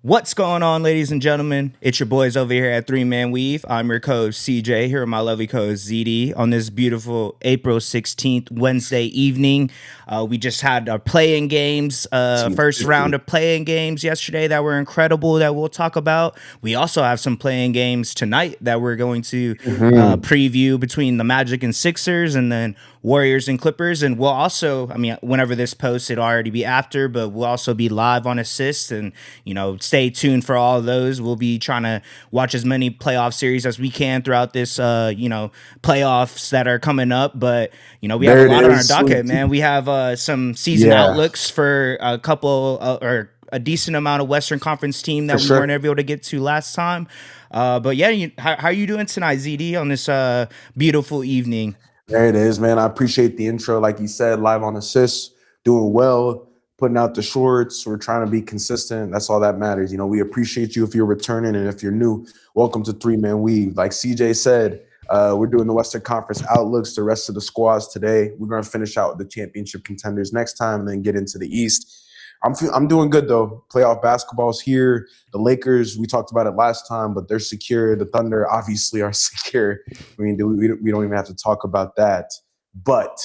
What's going on, ladies and gentlemen? It's your boys over here at Three Man Weave. I'm your co-host CJ, here with my lovely co-host ZD on this beautiful April 16th Wednesday evening. We just had our playing games, first round of playing games yesterday that were incredible that we'll talk about. We also have some playing games tonight that we're going to preview between the Magic and Sixers, and then Warriors and Clippers. And we'll also, whenever this posts, it'll already be after, but we'll also be live on assists. And, stay tuned for all of those. We'll be trying to watch as many playoff series as we can throughout this, playoffs that are coming up. But, we have a lot on our docket, man. We have some season outlooks for a couple or a decent amount of Western Conference team that we weren't able to get to last time. But yeah, how are you doing tonight, ZD, on this beautiful evening? There it is, man. I appreciate the intro. Like you said, live on assists, doing well, putting out the shorts. We're trying to be consistent. That's all that matters. We appreciate you if you're returning, and if you're new, welcome to Three Man Weave. Like CJ said, we're doing the Western Conference outlooks, the rest of the squads today. We're going to finish out with the championship contenders next time and then get into the East. I'm doing good, though. Playoff basketball's here. The Lakers, we talked about it last time, but they're secure. The Thunder obviously are secure. We don't even have to talk about that. But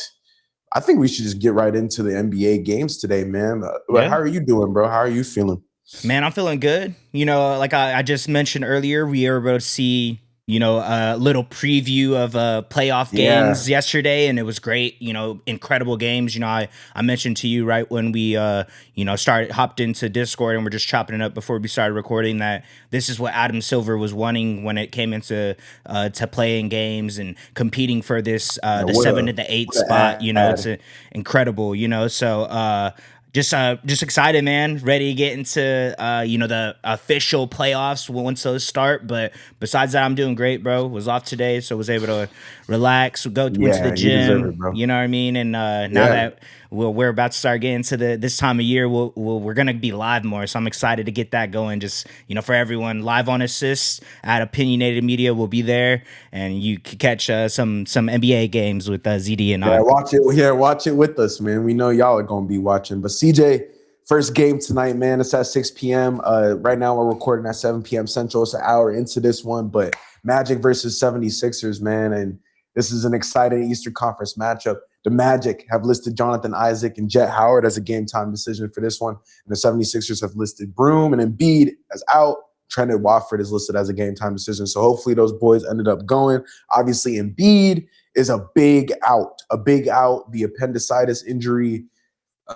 I think we should just get right into the NBA games today, man. How are you doing, bro? How are you feeling? Man, I'm feeling good. Like I just mentioned earlier, we were able to see a little preview of playoff games yesterday, and it was great. Incredible games. I mentioned to you right when we hopped into Discord and we're just chopping it up before we started recording that this is what Adam Silver was wanting when it came into to playing games and competing for this the 7 to the 8 spot. It's incredible. So just excited, man. Ready to get into the official playoffs once those start. But besides that, I'm doing great, bro. Was off today, so was able to relax. Went to the gym. You know what I mean? And now that we're about to start getting to this time of year, we're gonna be live more. So I'm excited to get that going. Just for everyone, live on assists at Opinionated Media. We'll be there, and you can catch some NBA games with ZD and I. Watch it. Yeah, watch it with us, man. We know y'all are gonna be watching. But CJ, first game tonight, man. It's at 6 p.m. Right now we're recording at 7 p.m. Central. It's an hour into this one, but Magic versus 76ers, man. And this is an exciting Eastern Conference matchup. The Magic have listed Jonathan Isaac and Jet Howard as a game time decision for this one. And the 76ers have listed Broom and Embiid as out. Trendon Watford is listed as a game time decision. So hopefully those boys ended up going. Obviously, Embiid is a big out. The appendicitis injury.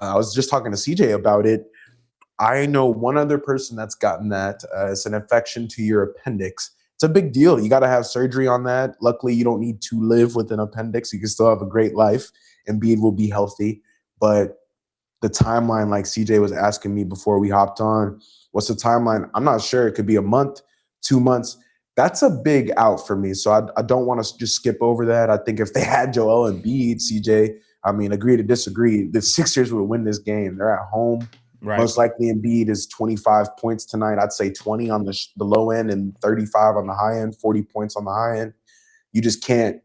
I was just talking to CJ about it. I know one other person that's gotten that. It's an infection to your appendix. It's a big deal. You got to have surgery on that. Luckily, you don't need to live with an appendix. You can still have a great life. Embiid will be healthy. But the timeline, like CJ was asking me before we hopped on, what's the timeline? I'm not sure. It could be a month, 2 months. That's a big out for me. So I don't want to just skip over that. I think if they had Joel Embiid, CJ, agree to disagree. The Sixers would win this game. They're at home. Right. Most likely Embiid is 25 points tonight. I'd say 20 on the low end and 35 on the high end, 40 points on the high end. You just can't.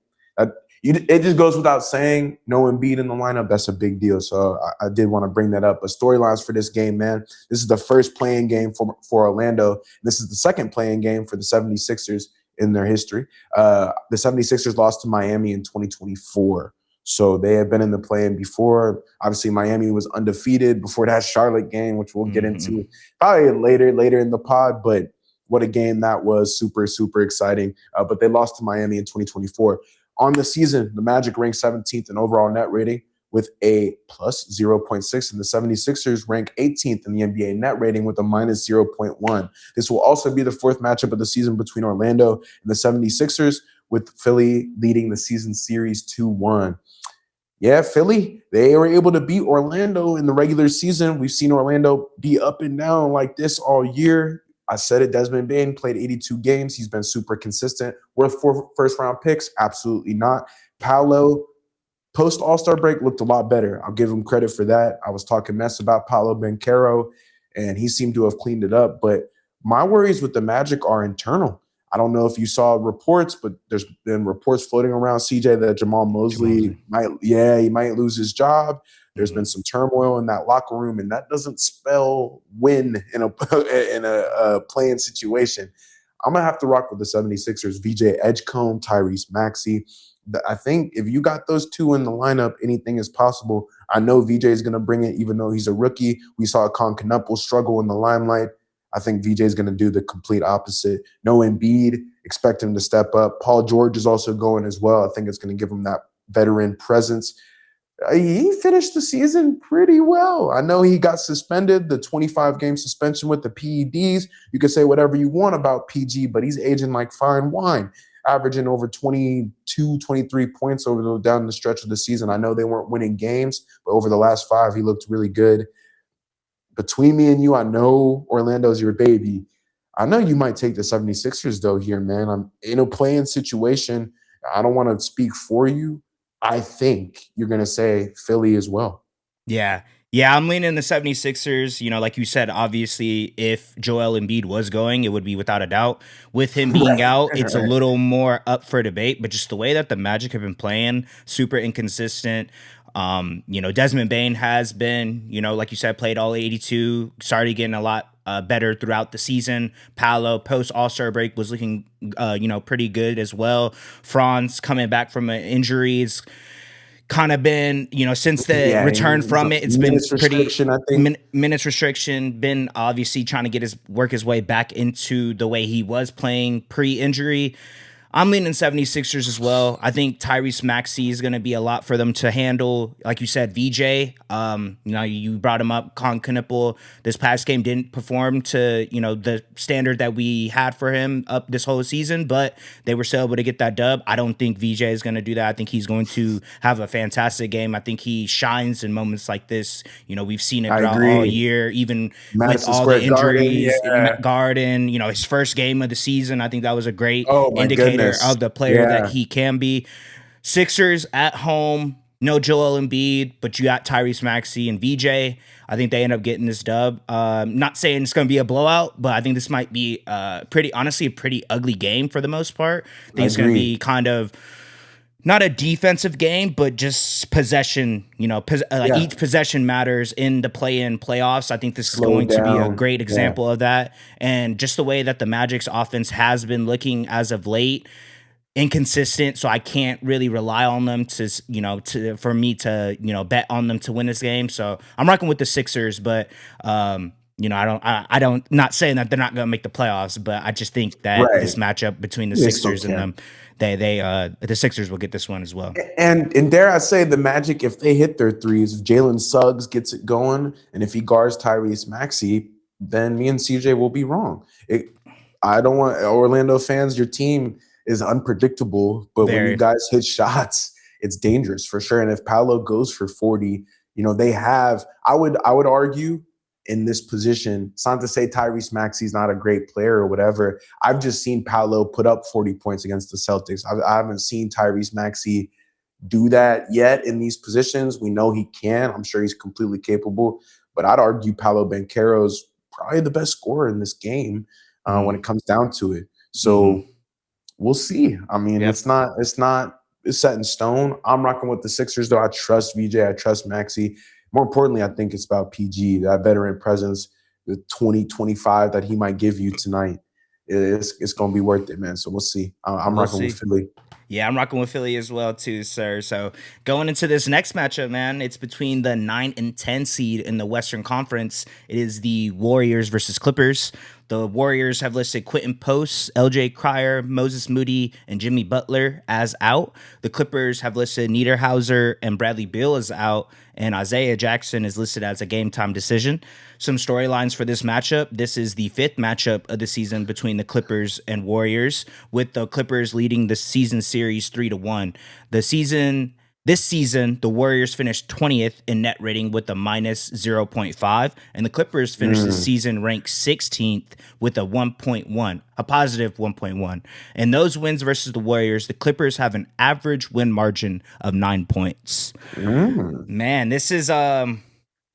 It just goes without saying, no Embiid in the lineup. That's a big deal. So I did want to bring that up. But storylines for this game, man. This is the first playing game for Orlando. This is the second playing game for the 76ers in their history. The 76ers lost to Miami in 2024. So they have been in the play-in before. Obviously, Miami was undefeated before that Charlotte game, which we'll get into probably later in the pod. But what a game that was. Super, super exciting. But they lost to Miami in 2024. On the season, the Magic ranked 17th in overall net rating with a plus 0.6, and the 76ers rank 18th in the NBA net rating with a minus 0.1. This will also be the fourth matchup of the season between Orlando and the 76ers, with Philly leading the season series 2-1. Yeah, Philly, they were able to beat Orlando in the regular season. We've seen Orlando be up and down like this all year. I said it, Desmond Bane played 82 games. He's been super consistent. Worth 4 first-round picks? Absolutely not. Paolo, post-All-Star break, looked a lot better. I'll give him credit for that. I was talking mess about Paolo Banchero, and he seemed to have cleaned it up. But my worries with the Magic are internal. I don't know if you saw reports, but there's been reports floating around, CJ, that Jamal Mosley might lose his job. There's been some turmoil in that locker room, and that doesn't spell win in a in a playing situation. I'm gonna have to rock with the 76ers. VJ Edgecombe, Tyrese Maxey. I think if you got those two in the lineup, anything is possible. I know VJ is going to bring it, even though he's a rookie. We saw Concanapo struggle in the limelight. I think VJ is going to do the complete opposite. No Embiid, expect him to step up. Paul George is also going as well. I think it's going to give him that veteran presence. He finished the season pretty well. I know he got suspended, the 25-game suspension with the PEDs. You can say whatever you want about PG, but he's aging like fine wine, averaging over 22, 23 points down the stretch of the season. I know they weren't winning games, but over the last 5, he looked really good. Between me and you, I know Orlando's your baby. I know you might take the 76ers, though, here, man. I'm in a playing situation. I don't want to speak for you. I think you're going to say Philly as well. Yeah. Yeah, I'm leaning the 76ers. You know, like you said, obviously, if Joel Embiid was going, it would be without a doubt. With him being out, it's a little more up for debate, but just the way that the Magic have been playing, super inconsistent. Desmond Bane has been, like you said, played all 82, started getting a lot better throughout the season. Paolo, post All-Star break, was looking, pretty good as well. Franz coming back from an injury is kind of been, since the return from it, it's been pretty minutes restriction, been obviously trying to work his way back into the way he was playing pre-injury. I'm leaning 76ers as well. I think Tyrese Maxey is going to be a lot for them to handle. Like you said, VJ, you brought him up. Con Knippel this past game didn't perform to, the standard that we had for him up this whole season, but they were still able to get that dub. I don't think VJ is going to do that. I think he's going to have a fantastic game. I think he shines in moments like this. We've seen it throughout all year, even Madison with all Square the injuries. Garden, His first game of the season, I think that was a great indicator goodness. Of the player that he can be. Sixers at home, no Joel Embiid, but you got Tyrese Maxey and VJ. I think they end up getting this dub. Not saying it's going to be a blowout, but I think this might be a pretty ugly game for the most part. I think it's going to be kind of not a defensive game, but just possession, each possession matters in the play-in playoffs. I think this is going to be a great example of that. And just the way that the Magic's offense has been looking as of late, inconsistent. So I can't really rely on them for me to bet on them to win this game. So I'm rocking with the Sixers, but I don't, not saying that they're not going to make the playoffs, but I just think that this matchup between the Sixers and them, the Sixers will get this one as well. And dare I say, the Magic, if they hit their threes, if Jalen Suggs gets it going, and if he guards Tyrese Maxey, then me and CJ will be wrong. I don't want Orlando fans. Your team is unpredictable, but when you guys hit shots, it's dangerous for sure. And if Paolo goes for 40, they have. I would argue in this position. It's not to say Tyrese Maxey's not a great player or whatever. I've just seen Paolo put up 40 points against the Celtics. I haven't seen Tyrese Maxey do that yet in these positions. We know he can. I'm sure he's completely capable. But I'd argue Paolo Banchero's probably the best scorer in this game when it comes down to it. So we'll see. I mean, it's set in stone. I'm rocking with the Sixers, though. I trust VJ. I trust Maxey. More importantly, I think it's about PG, that veteran presence, the 20-25 that he might give you tonight. It's going to be worth it, man. So we'll see. I'm rocking with Philly. Yeah, I'm rocking with Philly as well, too, sir. So going into this next matchup, man, it's between the 9 and 10 seed in the Western Conference. It is the Warriors versus Clippers. The Warriors have listed Quentin Post, LJ Cryer, Moses Moody, and Jimmy Butler as out. The Clippers have listed Niederhauser and Bradley Beal as out, and Isaiah Jackson is listed as a game-time decision. Some storylines for this matchup. This is the 5th matchup of the season between the Clippers and Warriors, with the Clippers leading the season series 3-1. This season, the Warriors finished 20th in net rating with a minus 0.5, and the Clippers finished the season ranked 16th with a 1.1, a positive 1.1. And those wins versus the Warriors, the Clippers have an average win margin of 9 points. Man, this is I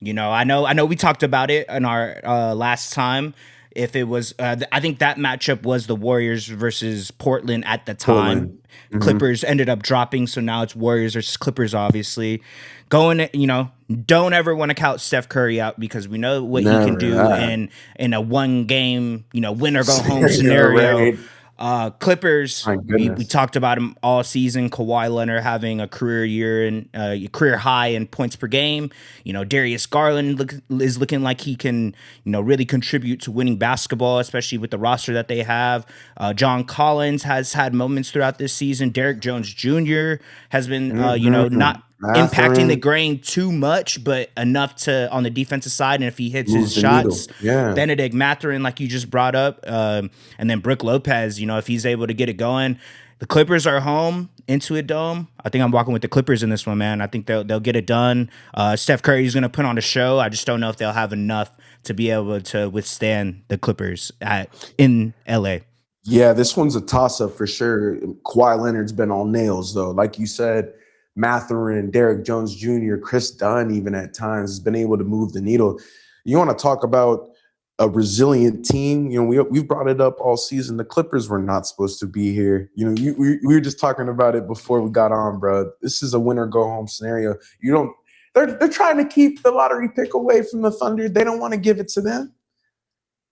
know we talked about it in our last time. if it was. I think that matchup was the Warriors versus Portland at the time. Portland. Mhm. Clippers ended up dropping, so now it's Warriors versus Clippers. Obviously, don't ever want to count Steph Curry out because we know what he can Never. do in a one game, win or go home Scenario, scenario. right? Clippers, My we goodness. talked about him all season. Kawhi Leonard having a career year and career high in points per game. Darius Garland is looking like he can, really contribute to winning basketball, especially with the roster that they have. John Collins has had moments throughout this season. Derek Jones Jr. has been, not impacting the Mathurin grain too much, but enough to on the defensive side. And if he hits his moves the needle. shots, Yeah. Benedict Mathurin, like you just brought up, and then Brook Lopez, if he's able to get it going. The Clippers are home, Intuit Dome. I think I'm walking with the Clippers in this one, man. I think they'll get it done. Steph Curry is going to put on a show. I just don't know if they'll have enough to be able to withstand the Clippers in LA. Yeah, this one's a toss-up for sure. Kawhi Leonard's been all nails, though. Like you said, Mathurin, Derek Jones Jr., Chris Dunn, even at times, has been able to move the needle. You want to talk about a resilient team? We've brought it up all season. The Clippers were not supposed to be here. We were just talking about it before we got on, bro. This is a win or go home scenario. They're trying to keep the lottery pick away from the Thunder. They don't want to give it to them.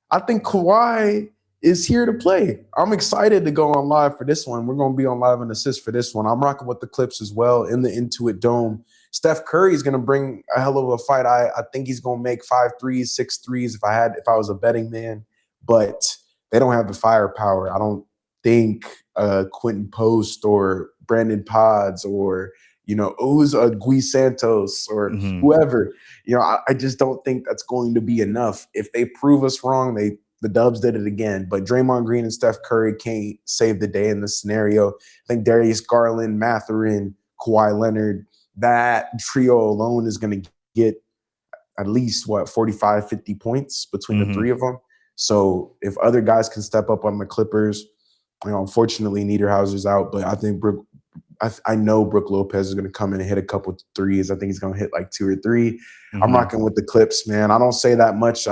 I think Kawhi is here to play. I'm excited to go on live for this one. We're going to be on live and assist for this one. I'm rocking with the Clips as well in the Intuit Dome. Steph Curry is going to bring a hell of a fight. I think he's going to make 5 threes, 6 threes if I was a betting man, but they don't have the firepower. I don't think Quentin Post or Brandon Pods or Gui Santos or whoever. I just don't think that's going to be enough. If they prove us wrong, the Dubs did it again. But Draymond Green and Steph Curry can't save the day in this scenario. I think Darius Garland, Mathurin, Kawhi Leonard, that trio alone is going to get at least 45, 50 points between the three of them. So if other guys can step up on the Clippers, unfortunately Niederhauser's out, but I think I know Brook Lopez is going to come in and hit a couple threes. I think he's going to hit like 2 or 3. I'm rocking with the Clips, man. I don't say that much.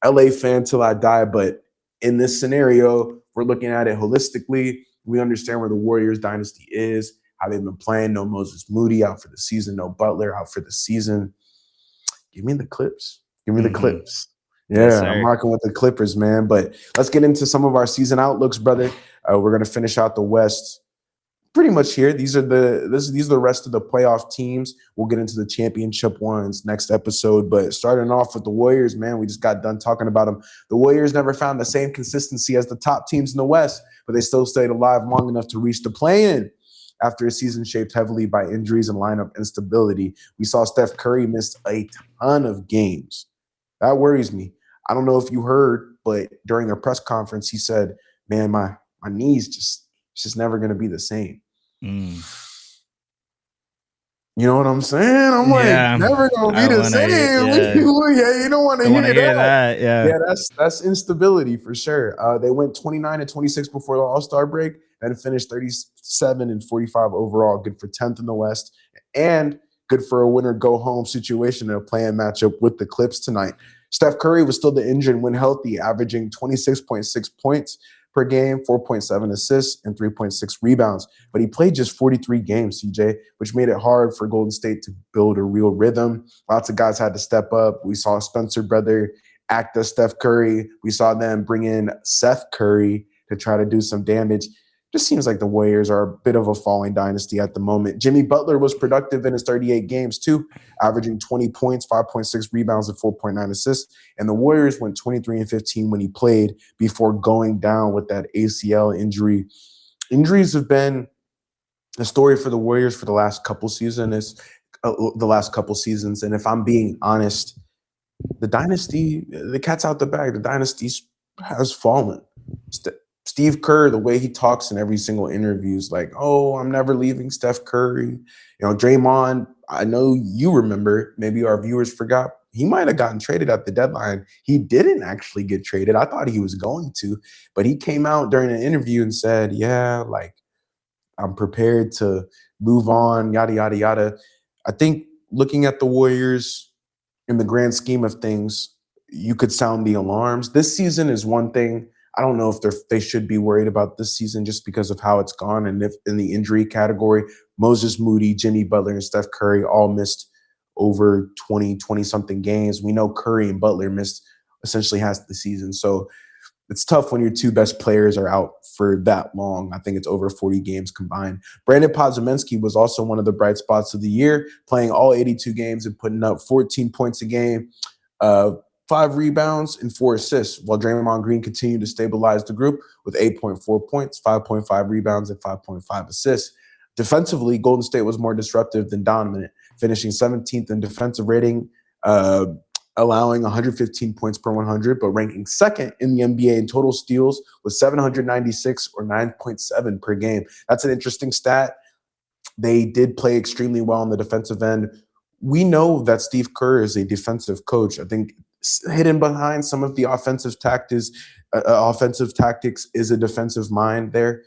LA fan till I die, but in this scenario, we're looking at it holistically. We understand where the Warriors dynasty is, how they've been playing. No Moses Moody out for the season. No Butler out for the season. Give me the Clips. Give me the Clips. Yeah, yes, I'm rocking with the Clippers, man. But let's get into some of our season outlooks, brother. We're going to finish out the West pretty much here. These are the rest of the playoff teams. We'll get into the championship ones next episode. But starting off with the Warriors, man, we just got done talking about them. The Warriors never found the same consistency as the top teams in the West, but they still stayed alive long enough to reach the play-in after a season shaped heavily by injuries and lineup instability. We saw Steph Curry miss a ton of games. That worries me. I don't know if you heard, but during a press conference, he said, man, my knees just never going to be the same. You know what I'm saying? I'm never gonna be the same. Yeah, you don't want to hear that. Yeah, that's instability for sure. They went 29-26 before the All-Star break and finished 37-45 overall. Good for 10th in the West and good for a winner go home situation in a play-in matchup with the Clips tonight. Steph Curry was still the engine when healthy, averaging 26.6 points per game, 4.7 assists, and 3.6 rebounds. But he played just 43 games, CJ, which made it hard for Golden State to build a real rhythm. Lots of guys had to step up. We saw Spencer brother act as Steph Curry. We saw them bring in Seth Curry to try to do some damage. Just seems like the Warriors are a bit of a falling dynasty at the moment. Jimmy Butler was productive in his 38 games too, averaging 20 points, 5.6 rebounds, and 4.9 assists. And the Warriors went 23-15 when he played before going down with that ACL injury. Injuries have been a story for the Warriors for the last couple seasons. And if I'm being honest, the dynasty, the cat's out the bag. The dynasty has fallen. Steve Kerr, the way he talks in every single interview is like, oh, I'm never leaving Steph Curry. Draymond, I know you remember, maybe our viewers forgot, he might have gotten traded at the deadline. He didn't actually get traded. I thought he was going to, but he came out during an interview and said, yeah, like, I'm prepared to move on, yada, yada, yada. I think looking at the Warriors in the grand scheme of things, you could sound the alarms. This season is one thing. I don't know if they should be worried about this season just because of how it's gone. And if in the injury category, Moses Moody, Jimmy Butler, and Steph Curry all missed over 20 something games. We know Curry and Butler missed essentially half the season. So it's tough when your two best players are out for that long. I think it's over 40 games combined. Brandon Podziemski was also one of the bright spots of the year, playing all 82 games and putting up 14 points a game, 5 rebounds, and 4 assists, while Draymond Green continued to stabilize the group with 8.4 points, 5.5 rebounds, and 5.5 assists. Defensively, Golden State was more disruptive than dominant, finishing 17th in defensive rating, allowing 115 points per 100, but ranking second in the NBA in total steals with 796 or 9.7 per game. That's an interesting stat. They did play extremely well on the defensive end. We know that Steve Kerr is a defensive coach. I think hidden behind some of the offensive tactics is a defensive mind there.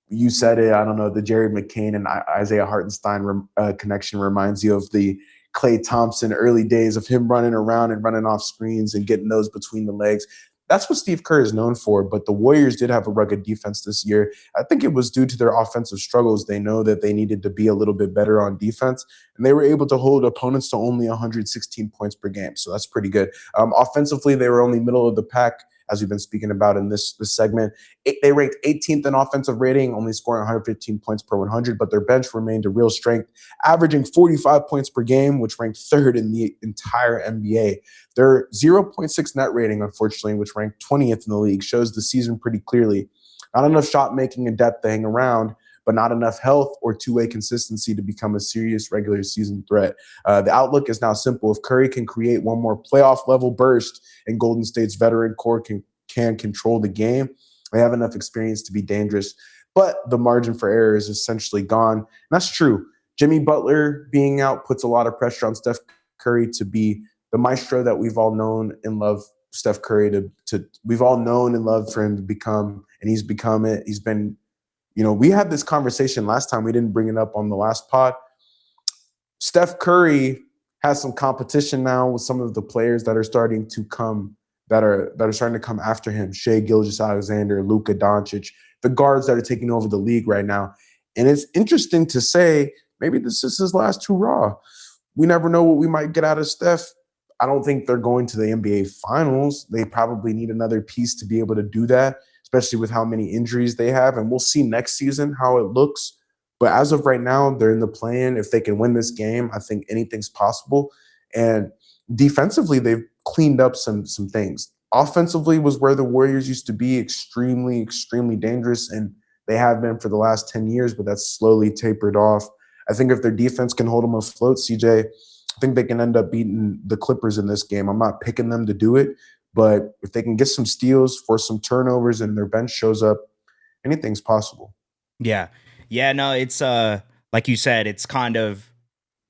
You said it. I don't know. The Jared McCain and Isaiah Hartenstein connection reminds you of the Klay Thompson early days of him running around and running off screens and getting those between the legs. That's what Steve Kerr is known for, but the Warriors did have a rugged defense this year. I think it was due to their offensive struggles. They know that they needed to be a little bit better on defense, and they were able to hold opponents to only 116 points per game, so that's pretty good. Offensively, they were only middle of the pack, as we've been speaking about in this segment. They ranked 18th in offensive rating, only scoring 115 points per 100, but their bench remained a real strength, averaging 45 points per game, which ranked third in the entire NBA. Their 0.6 net rating, unfortunately, which ranked 20th in the league, shows the season pretty clearly. Not enough shot making and depth to hang around, but not enough health or two-way consistency to become a serious regular season threat. The outlook is now simple. If Curry can create one more playoff-level burst and Golden State's veteran core can control the game, they have enough experience to be dangerous. But the margin for error is essentially gone. And that's true. Jimmy Butler being out puts a lot of pressure on Steph Curry to be the maestro that we've all known and loved Steph Curry we've all known and loved for him to become, and he's become it. He's been, we had this conversation last time. We didn't bring it up on the last pod. Steph Curry has some competition now with some of the players that are starting to come, that are starting to come after him. Shai Gilgeous-Alexander, Luka Doncic, the guards that are taking over the league right now. And it's interesting to say, maybe this is his last hurrah. We never know what we might get out of Steph. I don't think they're going to the NBA Finals. They probably need another piece to be able to do that, especially with how many injuries they have. And we'll see next season how it looks. But as of right now, they're in the play-in. If they can win this game, I think anything's possible. And defensively, they've cleaned up some things. Offensively was where the Warriors used to be extremely, extremely dangerous, and they have been for the last 10 years, but that's slowly tapered off. I think if their defense can hold them afloat, CJ, I think they can end up beating the Clippers in this game. I'm not picking them to do it, but if they can get some steals, force some turnovers, and their bench shows up, anything's possible. Yeah. Yeah, no, it's like you said, it's kind of,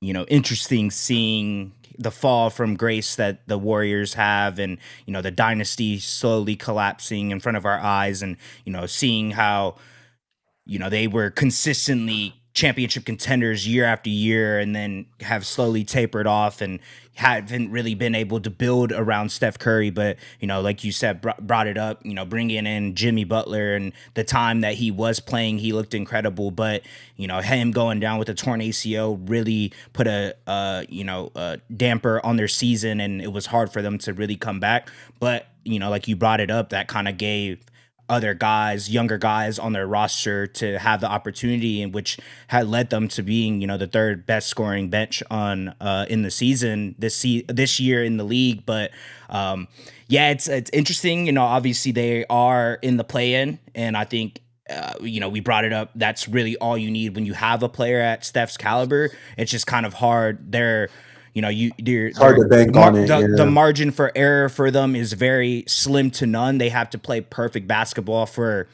interesting seeing the fall from grace that the Warriors have, and, the dynasty slowly collapsing in front of our eyes, and, seeing how, they were consistently championship contenders year after year, and then have slowly tapered off and haven't really been able to build around Steph Curry. But, like you said, brought it up, bringing in Jimmy Butler, and the time that he was playing, he looked incredible. But, him going down with a torn ACL really put a damper on their season, and it was hard for them to really come back. But, like you brought it up, that kind of gave other guys, younger guys on their roster to have the opportunity, and which had led them to being, the third best scoring bench on in the season this year in the league. But yeah, it's interesting. Obviously they are in the play-in, and I think we brought it up. That's really all you need when you have a player at Steph's caliber. It's just kind of hard. It's hard to bank on it. The margin for error for them is very slim to none. They have to play perfect basketball for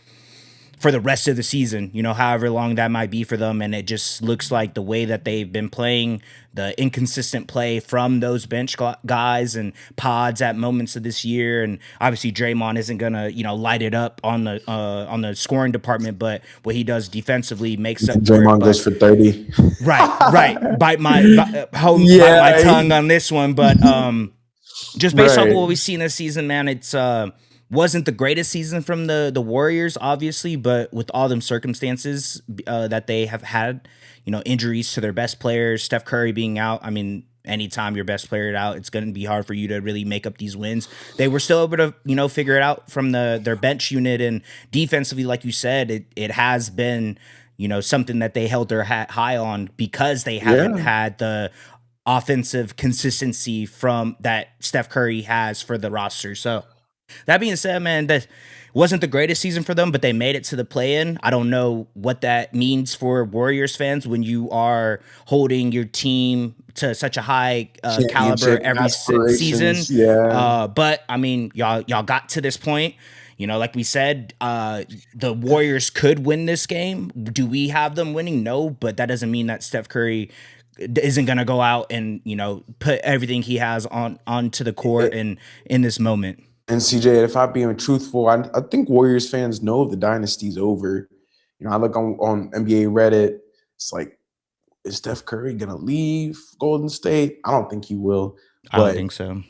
the rest of the season, however long that might be for them. And it just looks like the way that they've been playing, the inconsistent play from those bench guys and pods at moments of this year. And obviously Draymond isn't going to, light it up on the scoring department, but what he does defensively makes up for it. Draymond goes for 30. Right. Bite my tongue on this one. But just based off of Right. what we've seen this season, man, it's wasn't the greatest season from the Warriors, obviously, but with all them circumstances that they have had, injuries to their best players, Steph Curry being out. I mean, anytime your best player is out, it's going to be hard for you to really make up these wins. They were still able to, figure it out from their bench unit, and defensively, like you said, it has been, something that they held their hat high on because they haven't Yeah. had the offensive consistency from that Steph Curry has for the roster. So that being said, man, that wasn't the greatest season for them, but they made it to the play-in. I don't know what that means for Warriors fans when you are holding your team to such a high caliber Championship every season. aspirations. Yeah. But I mean, y'all got to this point. Like we said, the Warriors could win this game. Do we have them winning? No, but that doesn't mean that Steph Curry isn't going to go out and put everything he has onto the court and in this moment. And CJ, if I'm being truthful, I think Warriors fans know the dynasty's over. I look on NBA Reddit. It's like, is Steph Curry gonna leave Golden State? I don't think he will. I don't But think so.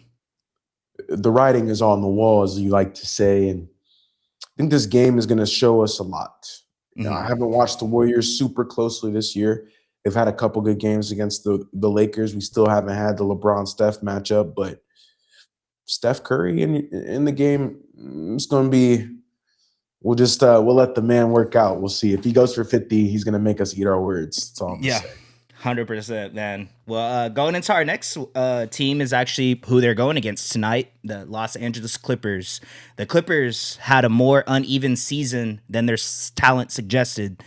the writing is on the wall, as you like to say, and I think this game is gonna show us a lot. I haven't watched the Warriors super closely this year. They've had a couple good games against the Lakers. We still haven't had the LeBron Steph matchup, but Steph Curry in the game, it's going to be. We'll just we'll let the man work out. We'll see if he goes for 50. He's going to make us eat our words. That's all I'm gonna say. 100%, man. Well, going into our next team is actually who they're going against tonight, the Los Angeles Clippers. The Clippers had a more uneven season than their talent suggested,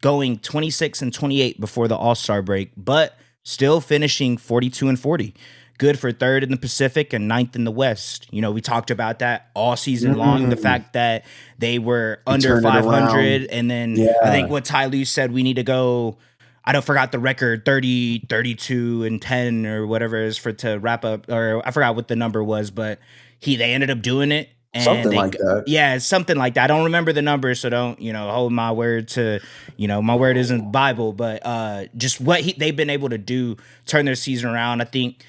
going 26-28 before the All-Star break, but still finishing 42-40. Good for third in the Pacific and ninth in the West. We talked about that all season long. The fact that they were under 500, and then I think what Ty Lue said, we need to go. I don't forgot the record 30, 32, and 10 or whatever it is to wrap up, or I forgot what the number was, but they ended up doing it. And something like that. Yeah, something like that. I don't remember the number, so don't hold my word to my word isn't Bible, but just what they've been able to do, turn their season around. I think.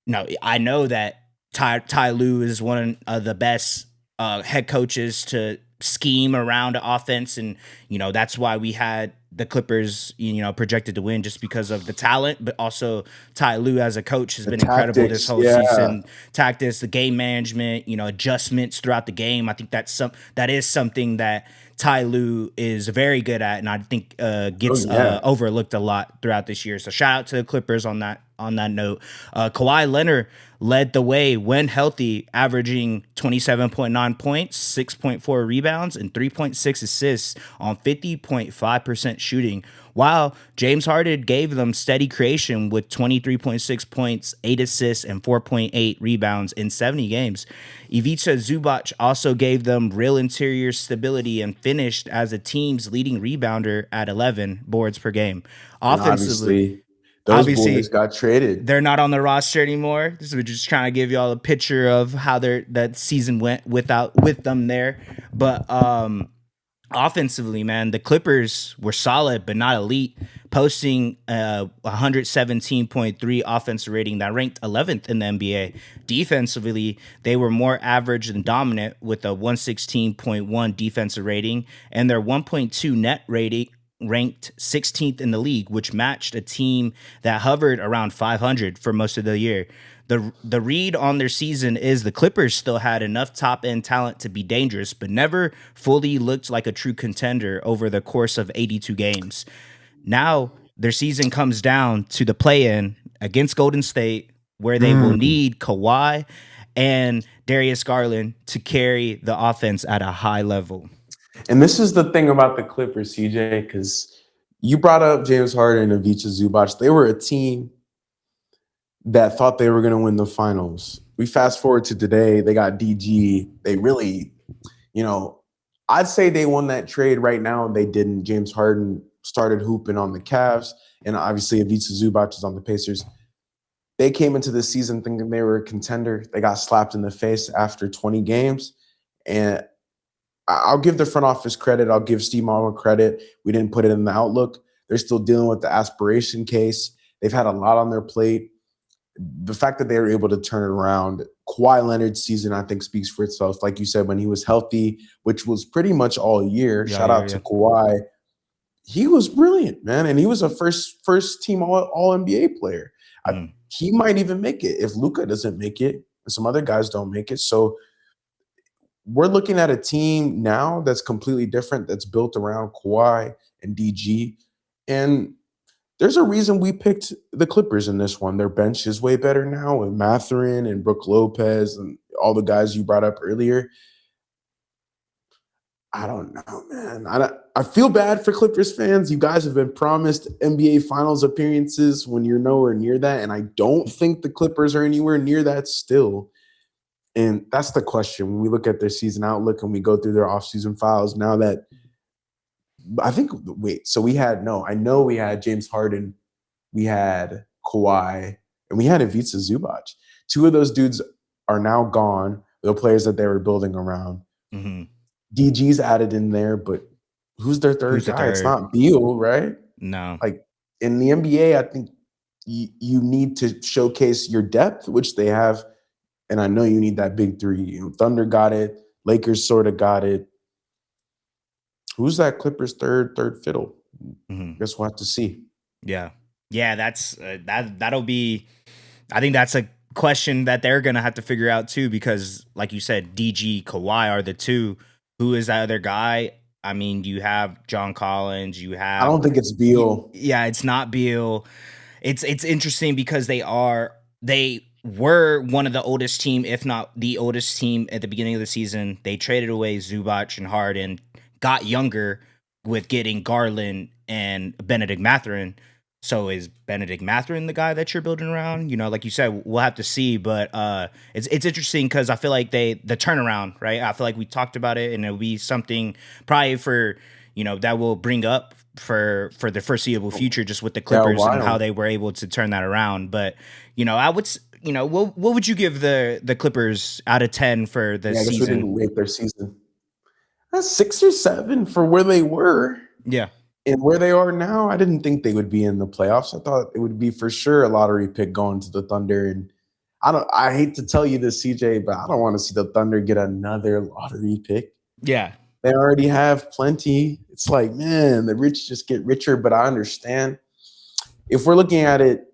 No, I know that Ty Lue is one of the best head coaches to scheme around the offense, and that's why we had the Clippers projected to win, just because of the talent, but also Ty Lue as a coach has been incredible this whole season. Tactics, the game management, adjustments throughout the game. I think that is something that Ty Lue is very good at, and I think gets overlooked a lot throughout this year. So shout out to the Clippers on that note. Kawhi Leonard led the way when healthy, averaging 27.9 points, 6.4 rebounds, and 3.6 assists on 50.5% shooting, while James Harden gave them steady creation with 23.6 points, 8 assists, and 4.8 rebounds in 70 games. Ivica Zubac also gave them real interior stability and finished as the team's leading rebounder at 11 boards per game. Offensively, those boys got traded. They're not on the roster anymore. So we're just trying to give y'all a picture of how that season went with them there. But offensively, man, the Clippers were solid but not elite, posting 117.3 offensive rating that ranked 11th in the NBA. Defensively, they were more average than dominant with a 116.1 defensive rating, and their 1.2 net rating ranked 16th in the league, which matched a team that hovered around 500 for most of the year. The read on their season is the Clippers still had enough top-end talent to be dangerous, but never fully looked like a true contender over the course of 82 games. Now, their season comes down to the play-in against Golden State, where they will need Kawhi and Darius Garland to carry the offense at a high level. And this is the thing about the Clippers, CJ, because you brought up James Harden and Ivica Zubac. They were a team that thought they were going to win the finals. We fast forward to today. They got DG. They really, I'd say they won that trade right now. They didn't. James Harden started hooping on the Cavs, and obviously Ivica Zubac is on the Pacers. They came into the season thinking they were a contender. They got slapped in the face after 20 games, and I'll give the front office credit. I'll give Steve Ballmer credit. We didn't put it in the outlook. They're still dealing with the aspiration case. They've had a lot on their plate. the fact that they were able to turn it around. Kawhi Leonard's season, I think, speaks for itself. Like you said, when he was healthy, which was pretty much all year, Yeah, shout yeah, out to yeah. Kawhi. He was brilliant, man. And he was a first team all NBA player. Mm. He might even make it if Luka doesn't make it and some other guys don't make it. So we're looking at a team now that's completely different, that's built around Kawhi and DG. And there's a reason we picked the Clippers in this one. Their bench is way better now with Mathurin and Brook Lopez and all the guys you brought up earlier. I don't know, man. I feel bad for Clippers fans. You guys have been promised NBA Finals appearances when you're nowhere near that, and I don't think the Clippers are anywhere near that still. And that's the question when we look at their season outlook and we go through their offseason files. Now that I think, wait, so I know we had James Harden, we had Kawhi, and we had Ivica Zubac. Two of those dudes are now gone. The players that they were building around. Mm-hmm. DG's added in there, but who's their third Who's the guy? It's third? not Beal, right? No. Like in the NBA, I think you need to showcase your depth, which they have. And I know you need that big three. Thunder got it. Lakers sort of got it. Who's that Clippers third fiddle? Mm-hmm. Guess we'll have to see. Yeah. Yeah, that's that'll be. I think that's a question that they're gonna have to figure out too, because like you said, DG, Kawhi are the two. Who is that other guy? I mean, you have John Collins. You I have. don't think it's Beal. Yeah, it's not Beal. It's interesting because they were one of the oldest team, if not the oldest team at the beginning of the season. They traded away Zubac and Harden, got younger with getting Garland and Benedict Mathurin. So is Benedict Mathurin the guy that you're building around? You know, like you said, we'll have to see. But it's interesting because I feel like the turnaround, right? I feel like we talked about it, and it'll be something probably for that will bring up for the foreseeable future, just with the Clippers and how they were able to turn that around. But I would what would you give the Clippers out of 10 for the season? I guess we didn't rate their season. That's 6 or 7 for where they were. Yeah. And where they are now, I didn't think they would be in the playoffs. I thought it would be for sure a lottery pick going to the Thunder. And I hate to tell you this, CJ, but I don't want to see the Thunder get another lottery pick. Yeah. They already have plenty. It's like, man, the rich just get richer, but I understand. If we're looking at it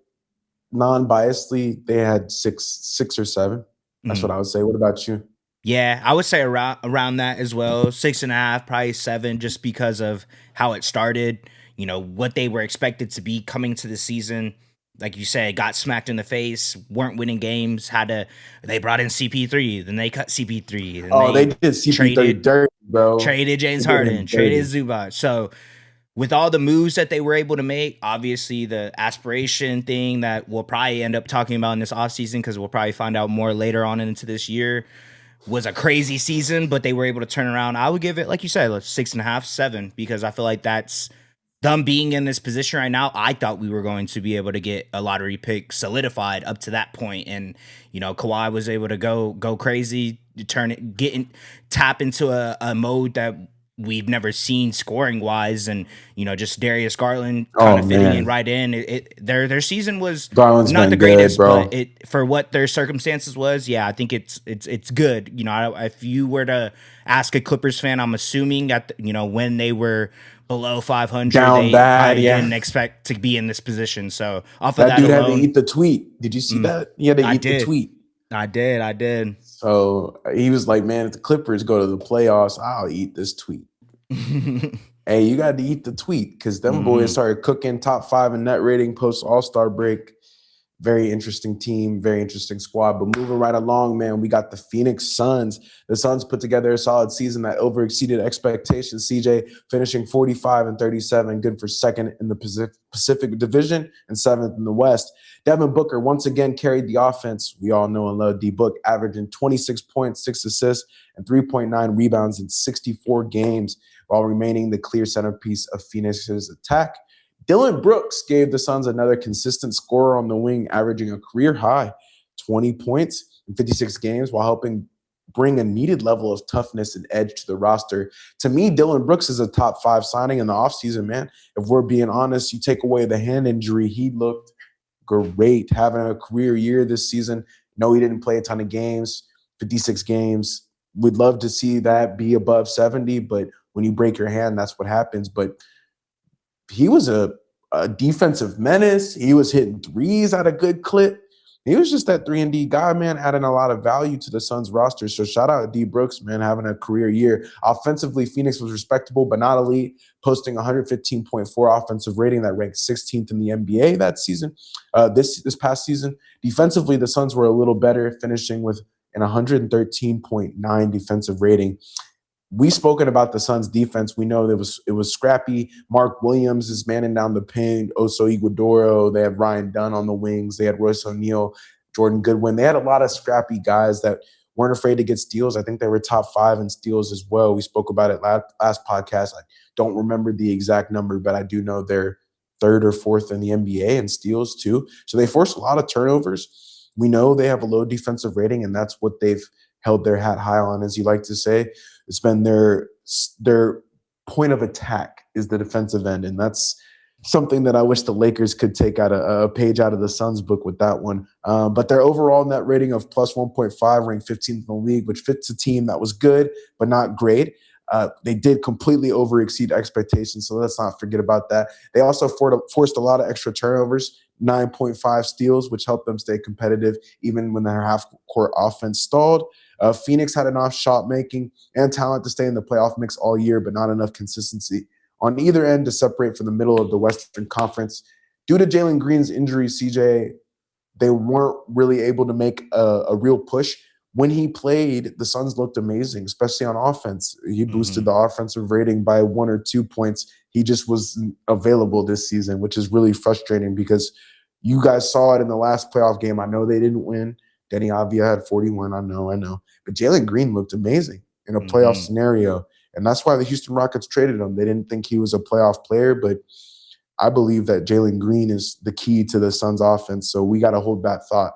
non-biasedly, they had 6 or 7. That's what I would say. What about you? Yeah, I would say around that as well. 6.5, probably 7, just because of how it started. What they were expected to be coming to the season. Like you said, got smacked in the face, weren't winning games, they brought in CP3, then they cut CP3. Then they did CP3 dirty, bro. Traded James Harden, traded Zubac. So with all the moves that they were able to make, obviously the aspiration thing that we'll probably end up talking about in this offseason, because we'll probably find out more later on into this year, was a crazy season, but they were able to turn around. I would give it, like you said, 6.5, 7, because I feel like that's them being in this position right now. I thought we were going to be able to get a lottery pick solidified up to that point, and Kawhi was able to go crazy, tap into a mode that we've never seen scoring wise, and just Darius Garland kind of fitting in right in. Their season was Garland's not the greatest, good, bro. but for what their circumstances was, yeah, I think it's good. If you were to ask a Clippers fan, I'm assuming that when they were below 500, they didn't expect to be in this position. So off of that dude alone, had to eat the tweet. Did you see that? He had to eat the tweet. I did. So he was like, man, if the Clippers go to the playoffs, I'll eat this tweet. Hey, you got to eat the tweet, because them boys started cooking top 5 in net rating post All-Star break. Very interesting team, very interesting squad. But moving right along, man, we got the Phoenix Suns. The Suns put together a solid season that over-exceeded expectations. CJ finishing 45-37, good for second in the Pacific Division and 7th in the West. Devin Booker once again carried the offense. We all know and love D-Book, averaging 26 points, 6 assists, and 3.9 rebounds in 64 games, while remaining the clear centerpiece of Phoenix's attack. Dylan Brooks gave the Suns another consistent scorer on the wing, averaging a career high 20 points in 56 games, while helping bring a needed level of toughness and edge to the roster. To me, Dylan Brooks is a top 5 signing in the offseason, man. If we're being honest, you take away the hand injury, he looked great, having a career year this season. No, he didn't play a ton of games, 56 games. We'd love to see that be above 70, but when you break your hand, that's what happens. But he was a defensive menace. He was hitting threes at a good clip. He was just that 3-and-D guy, man, adding a lot of value to the Suns roster. So shout out to D Brooks, man, having a career year. Offensively, Phoenix was respectable, but not elite, posting 115.4 offensive rating that ranked 16th in the NBA that season, this past season. Defensively, the Suns were a little better, finishing with an 113.9 defensive rating. We spoken about the Suns defense. We know it was scrappy. Mark Williams is manning down the paint. Oso Iguodoro. They had Ryan Dunn on the wings. They had Royce O'Neal, Jordan Goodwin. They had a lot of scrappy guys that weren't afraid to get steals. I think they were top 5 in steals as well. We spoke about it last podcast. I don't remember the exact number, but I do know they're 3rd or 4th in the NBA in steals too. So they forced a lot of turnovers. We know they have a low defensive rating, and that's what they've held their hat high on, as you like to say. It's been their point of attack is the defensive end, and that's something that I wish the Lakers could take out a page out of the Suns book with that one. But their overall net rating of plus 1.5 ranked 15th in the league, which fits a team that was good but not great. They did completely overexceed expectations, so let's not forget about that. They also forced a lot of extra turnovers, 9.5 steals, which helped them stay competitive even when their half-court offense stalled. Phoenix had enough shot making and talent to stay in the playoff mix all year, but not enough consistency on either end to separate from the middle of the Western Conference. Due to Jalen Green's injury, CJ, they weren't really able to make a real push. When he played, the Suns looked amazing, especially on offense. He boosted the offensive rating by 1 or 2 points. He just wasn't available this season, which is really frustrating because you guys saw it in the last playoff game. I know they didn't win. Denny Avdia had 41. I know. But Jalen Green looked amazing in a playoff scenario. And that's why the Houston Rockets traded him. They didn't think he was a playoff player, but I believe that Jalen Green is the key to the Suns offense. So we got to hold that thought.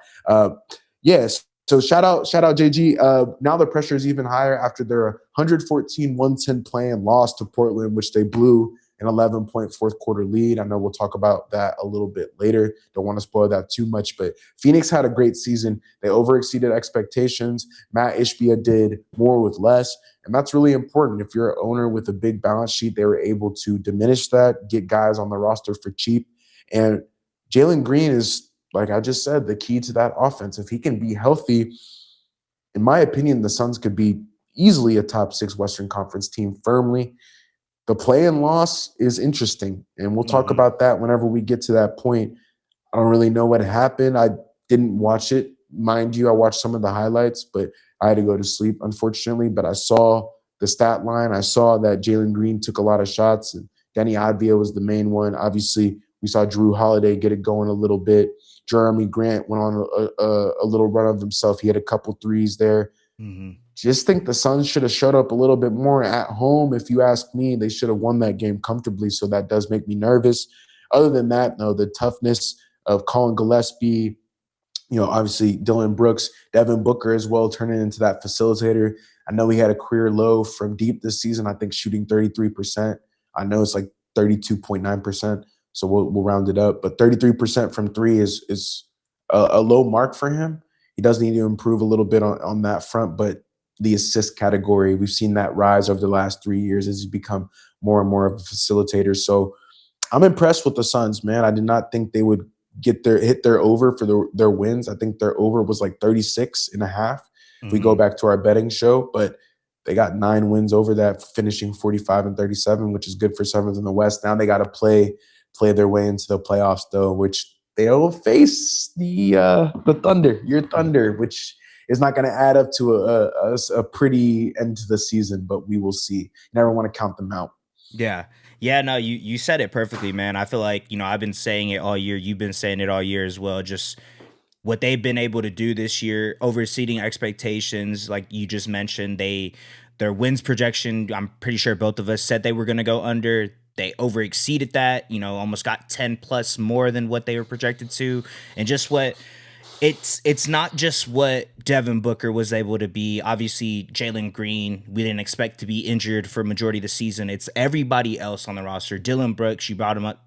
Yes. So shout out JG. Now the pressure is even higher after their 114-110 play and loss to Portland, which they blew an 11-point fourth quarter lead. I know we'll talk about that a little bit later. Don't want to spoil that too much, but Phoenix had a great season. They overexceeded expectations. Matt Ishbia did more with less, and that's really important. If you're an owner with a big balance sheet, they were able to diminish that, get guys on the roster for cheap. And Jalen Green is, like I just said, the key to that offense. If he can be healthy, in my opinion, the Suns could be easily a top 6 Western Conference team firmly. The play-in loss is interesting, and we'll talk about that whenever we get to that point. I don't really know what happened. I didn't watch it. Mind you, I watched some of the highlights, but I had to go to sleep, unfortunately. But I saw the stat line. I saw that Jalen Green took a lot of shots, and Denny Avdia was the main one. Obviously, we saw Drew Holiday get it going a little bit. Jeremy Grant went on a little run of himself. He had a couple threes there. Just think the Suns should have showed up a little bit more at home. If you ask me, they should have won that game comfortably. So that does make me nervous. Other than that, no, the toughness of Colin Gillespie, obviously Dylan Brooks, Devin Booker as well, turning into that facilitator. I know he had a career low from deep this season, I think shooting 33%. I know it's like 32.9%. So we'll round it up. But 33% from 3 is a low mark for him. He does need to improve a little bit on that front, but the assist category, we've seen that rise over the last 3 years as he's become more and more of a facilitator. So I'm impressed with the Suns, man. I did not think they would hit their over for their wins. I think their over was like 36.5 if we go back to our betting show, but they got 9 wins over that, finishing 45-37, which is good for 7th in the West. Now they got to play their way into the playoffs, though, which they'll face the Thunder, your Thunder, which is not going to add up to a pretty end to the season, but we will see. You never want to count them out. Yeah. Yeah, no, you said it perfectly, man. I feel like, I've been saying it all year. You've been saying it all year as well. Just what they've been able to do this year, overseeding expectations, like you just mentioned. Their wins projection, I'm pretty sure both of us said they were going to go under. They overexceeded that, almost got 10 plus more than what they were projected to. And just what it's not just what Devin Booker was able to be. Obviously, Jalen Green, we didn't expect to be injured for majority of the season. It's everybody else on the roster. Dylan Brooks, you brought him up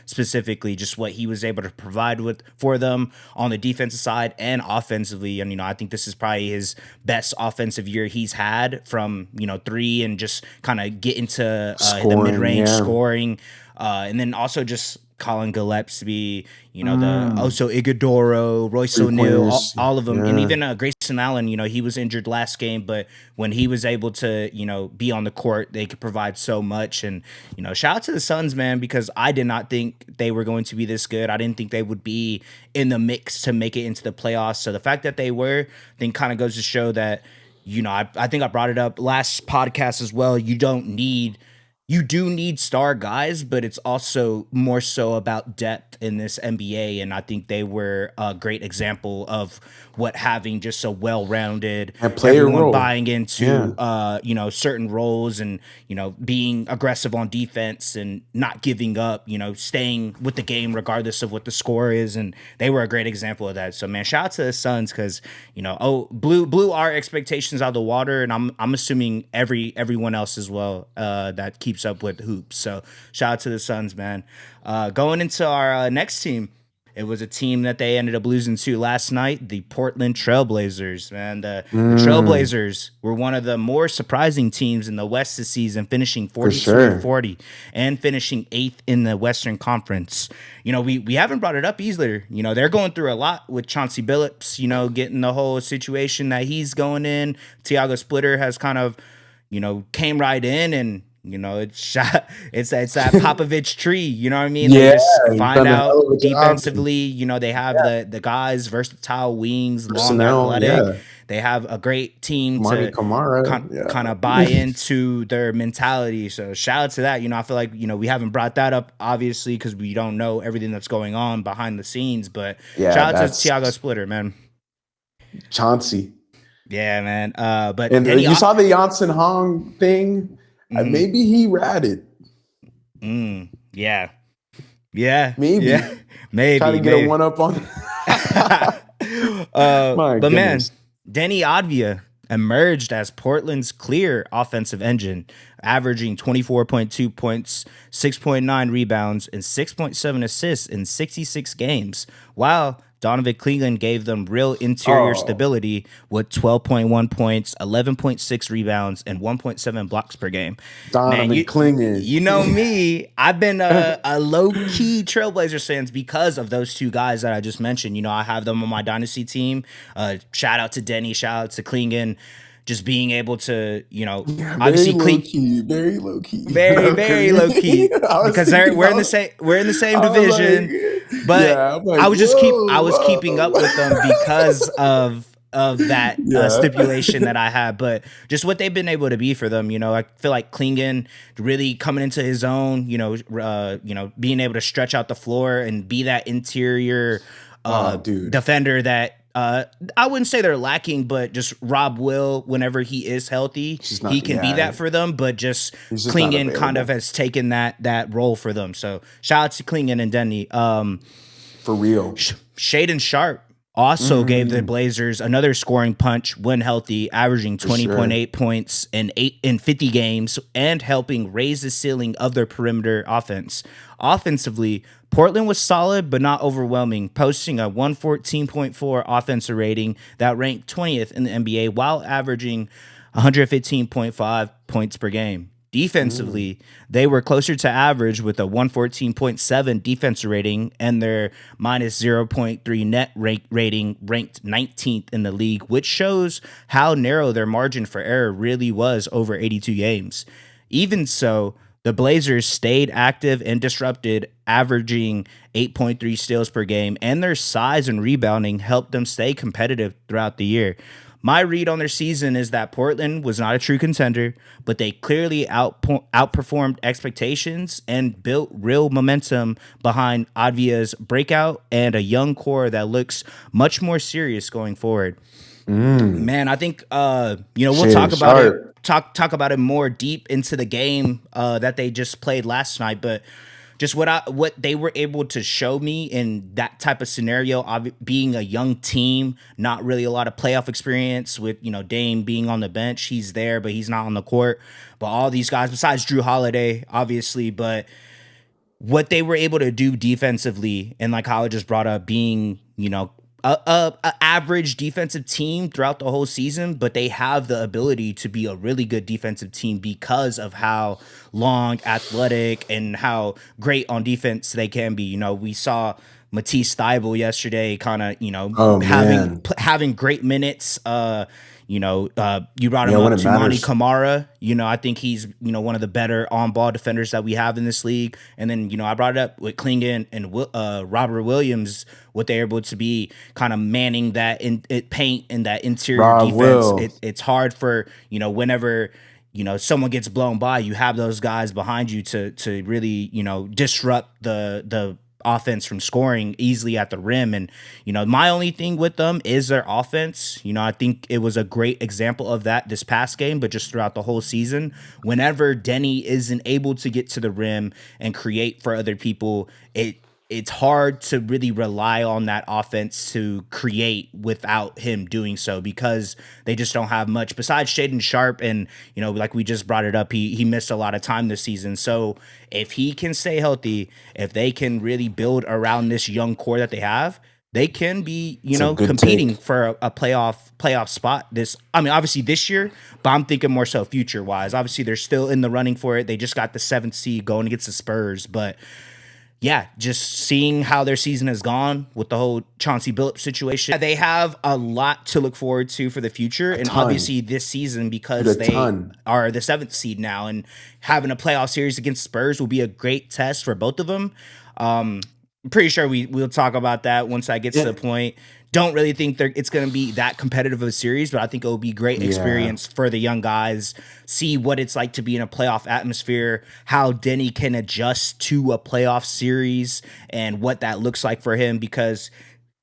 specifically just what he was able to provide for them on the defensive side and offensively. And I think this is probably his best offensive year he's had from three and just kind of get into the mid Scoring, range yeah. scoring, and then also just Colin Gillespie, the Mm. Oso Ighodaro, Royce Three O'Neal, pointers. all of them, and Yeah. even Grayson Allen. He was injured last game, but when he was able to, be on the court, they could provide so much. And shout out to the Suns, man, because I did not think they were going to be this good. I didn't think they would be in the mix to make it into the playoffs. So the fact that they were, I think, kind of goes to show that, I think I brought it up last podcast as well. You do need star guys, but it's also more so about depth in this NBA. And I think they were a great example of what having just a well-rounded, And play a everyone role. buying Yeah. into, certain roles and, being aggressive on defense and not giving up, staying with the game regardless of what the score is. And they were a great example of that. So, man, shout out to the Suns because, blew our expectations out of the water. And I'm assuming everyone else as well that keeps up with hoops. So shout out to the Suns, man. Going into our next team, it was a team that they ended up losing to last night, the Portland Trailblazers, man. The Trailblazers were one of the more surprising teams in the West this season, finishing For 42-40 sure. and finishing 8th in the Western Conference. We haven't brought it up either. They're going through a lot with Chauncey Billups, getting the whole situation that he's going in. Tiago Splitter has kind of, came right in and it's that Popovich tree. You know what I mean? They Yeah. just He's find done a hell out of a job. defensively. They have the guys, versatile wings, long, Personnel. athletic. Yeah. They have a great team Monty to Kamara. kind of Yeah. buy into their mentality. So shout out to that. I feel like we haven't brought that up obviously because we don't know everything that's going on behind the scenes. But Yeah. shout out to That's Tiago Splitter, man. Chauncey. Yeah, man. But And Denny, you saw the Janssen Hong thing? Maybe he ratted. yeah, Maybe. yeah, maybe. Trying to get a one up on. But goodness. man, Denny Advia emerged as Portland's clear offensive engine, averaging 24.2 points, 6.9 rebounds, and 6.7 assists in 66 games, while Donovan Cleveland gave them real interior stability with 12.1 points, 11.6 rebounds, and 1.7 blocks per game. Donovan Cleveland. You know me, I've been a low-key Trailblazers fans because of those two guys that I just mentioned. I have them on my dynasty team. Shout out to Denny, shout out to Klingon. Just being able to, obviously very low key, very low key, because we're in the same division. But I was keeping up with them because of that stipulation that I had. But just what they've been able to be for them, I feel like Klingon really coming into his own, being able to stretch out the floor and be that interior defender that. I wouldn't say they're lacking, but just Rob Will, whenever he is healthy, he can be that for them. But just Klingon kind of has taken that role for them. So shout out to Klingon and Denny. For real. Shaedon Sharpe also gave the Blazers another scoring punch when healthy, averaging 20.8 points in 50 games and helping raise the ceiling of their perimeter offense. Offensively, Portland was solid but not overwhelming, posting a 114.4 offensive rating that ranked 20th in the NBA while averaging 115.5 points per game. Defensively, they were closer to average with a 114.7 defensive rating and their minus 0.3 net rating ranked 19th in the league, which shows how narrow their margin for error really was over 82 games. Even so, the Blazers stayed active and disrupted, averaging 8.3 steals per game, and their size and rebounding helped them stay competitive throughout the year. My read on their season is that Portland was not a true contender, but they clearly outperformed expectations and built real momentum behind Advia's breakout and a young core that looks much more serious going forward. Man, I think we'll talk about it. Talk about it more deep into the game that they just played last night, but just what they were able to show me in that type of scenario, being a young team, not really a lot of playoff experience with, Dame being on the bench. He's there, but he's not on the court. But all these guys, besides Drew Holiday, obviously, but what they were able to do defensively, and like how I just brought up, being, you know, a average defensive team throughout the whole season, but they have the ability to be a really good defensive team because of how long, athletic, and how great on defense they can be. You know, we saw Matisse Thybulle yesterday, kind of, you know, Oh having man. having great minutes. You brought Yeah, him when up, it Tumani matters. Kamara. You know, I think he's, you know, one of the better on ball defenders that we have in this league. And then, you know, I brought it up with Klingon and Robert Williams, what they're able to be kind of manning that in it paint and that interior Rob defense. will. It's hard for, you know, whenever, you know, someone gets blown by, you have those guys behind you to really, you know, disrupt the offense from scoring easily at the rim. And, you know, my only thing with them is their offense. You know, I think it was a great example of that this past game, but just throughout the whole season, whenever Denny isn't able to get to the rim and create for other people, it's hard to really rely on that offense to create without him doing so, because they just don't have much besides Shaden Sharp. And, you know, like we just brought it up, he missed a lot of time this season. So if he can stay healthy, if they can really build around this young core that they have, they can be, you It's a know, good competing take. for a playoff spot. I mean, obviously this year, but I'm thinking more so future wise. Obviously, they're still in the running for it. They just got the 7th seed going against the Spurs, but yeah, just seeing how their season has gone with the whole Chauncey Billups situation, they have a lot to look forward to for the future. A And ton. obviously this season, Dude, because a they ton. are the 7th seed now, and having a playoff series against Spurs will be a great test for both of them. I'm pretty sure we'll talk about that once I get to Yeah. the point. Don't really think it's going to be that competitive of a series, but I think it will be great Yeah. experience for the young guys. See what it's like to be in a playoff atmosphere, how Denny can adjust to a playoff series, and what that looks like for him, because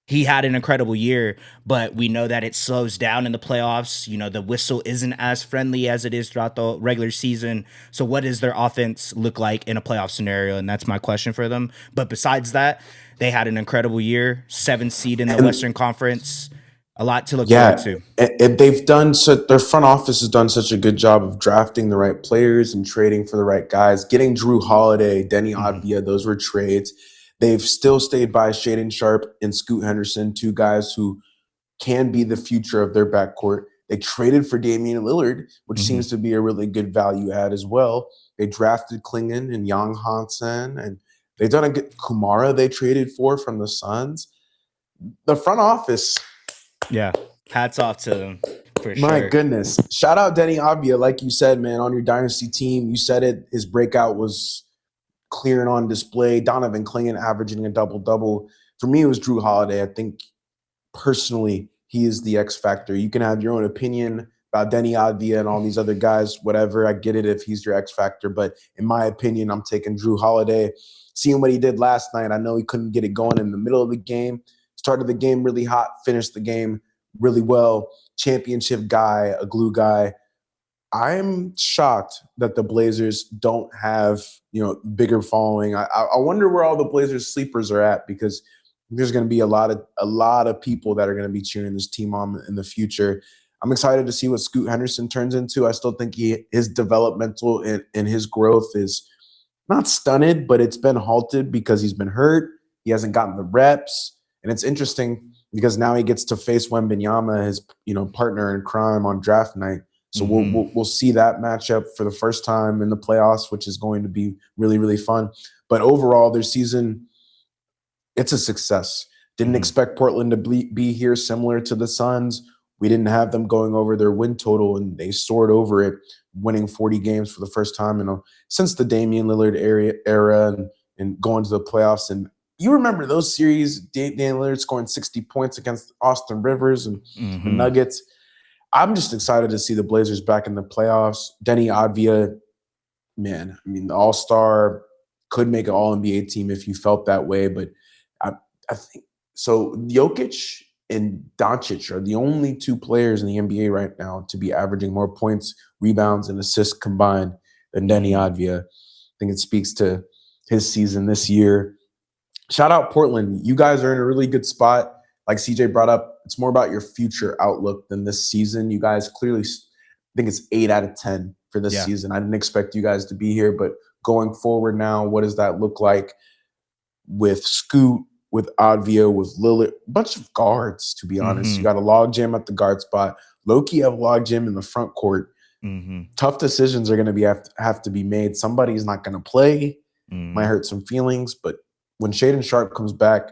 he had an incredible year, but we know that it slows down in the playoffs. You know, the whistle isn't as friendly as it is throughout the regular season. So what does their offense look like in a playoff scenario? And that's my question for them. But besides that, they had an incredible year, 7th seed in the And Western Conference. A lot to look forward yeah, to. and they've done so. Their front office has done such a good job of drafting the right players and trading for the right guys. Getting Drew Holiday, Denny Mhm. Avdia, those were trades. They've still stayed by Shaden Sharp and Scoot Henderson, two guys who can be the future of their backcourt. They traded for Damian Lillard, which Mhm. seems to be a really good value add as well. They drafted Klingon and Young Hansen, and they've done a good Kumara they traded for from the Suns. The front office, Yeah. Hats off to them for my sure. goodness. Shout out Denny Avdia. Like you said, man, on your dynasty team, you said it. His breakout was clear and on display. Donovan Klingon averaging a double double. For me, it was Drew Holiday. I think personally, he is the X factor. You can have your own opinion about Denny Avdia and all these other guys, whatever. I get it if he's your X factor, but in my opinion, I'm taking Drew Holiday. Seeing what he did last night, I know he couldn't get it going in the middle of the game. Started the game really hot, finished the game really well. Championship guy, a glue guy. I'm shocked that the Blazers don't have, bigger following. I wonder where all the Blazers sleepers are at, because there's going to be a lot of people that are going to be cheering this team on in the future. I'm excited to see what Scoot Henderson turns into. I still think his developmental and his growth is not stunted, but it's been halted because he's been hurt. He hasn't gotten the reps, and it's interesting because now he gets to face Wembanyama, his partner in crime, on draft night. So we'll, Mhm. we'll we'll see that matchup for the first time in the playoffs, which is going to be really really fun. But overall, their season, it's a success. Didn't Mhm. expect Portland to be here, similar to the Suns. We didn't have them going over their win total, and they soared over it, winning 40 games for the first time since the Damian Lillard era, and going to the playoffs. And you remember those series, Damian Lillard scoring 60 points against Austin Rivers and the Mhm. Nuggets. I'm just excited to see the Blazers back in the playoffs. Denny Avdia, man, I mean, the All Star, could make an All NBA team if you felt that way, but I, I think so. Jokic and Doncic are the only two players in the NBA right now to be averaging more points, rebounds, and assists combined than Denny Mhm. Avdia. I think it speaks to his season this year. Shout out Portland. You guys are in a really good spot. Like CJ brought up, it's more about your future outlook than this season. You guys clearly, I think it's 8 out of 10 for this Yeah. season. I didn't expect you guys to be here, but going forward now? What does that look like with Scoot, with Advio, with Lillard? Bunch of guards, to be honest. You got a log jam at the guard spot. Loki have log jam in the front court. Tough decisions are going to have to be made. Somebody's not going to play. Might hurt some feelings, but when Shaedon Sharpe comes back,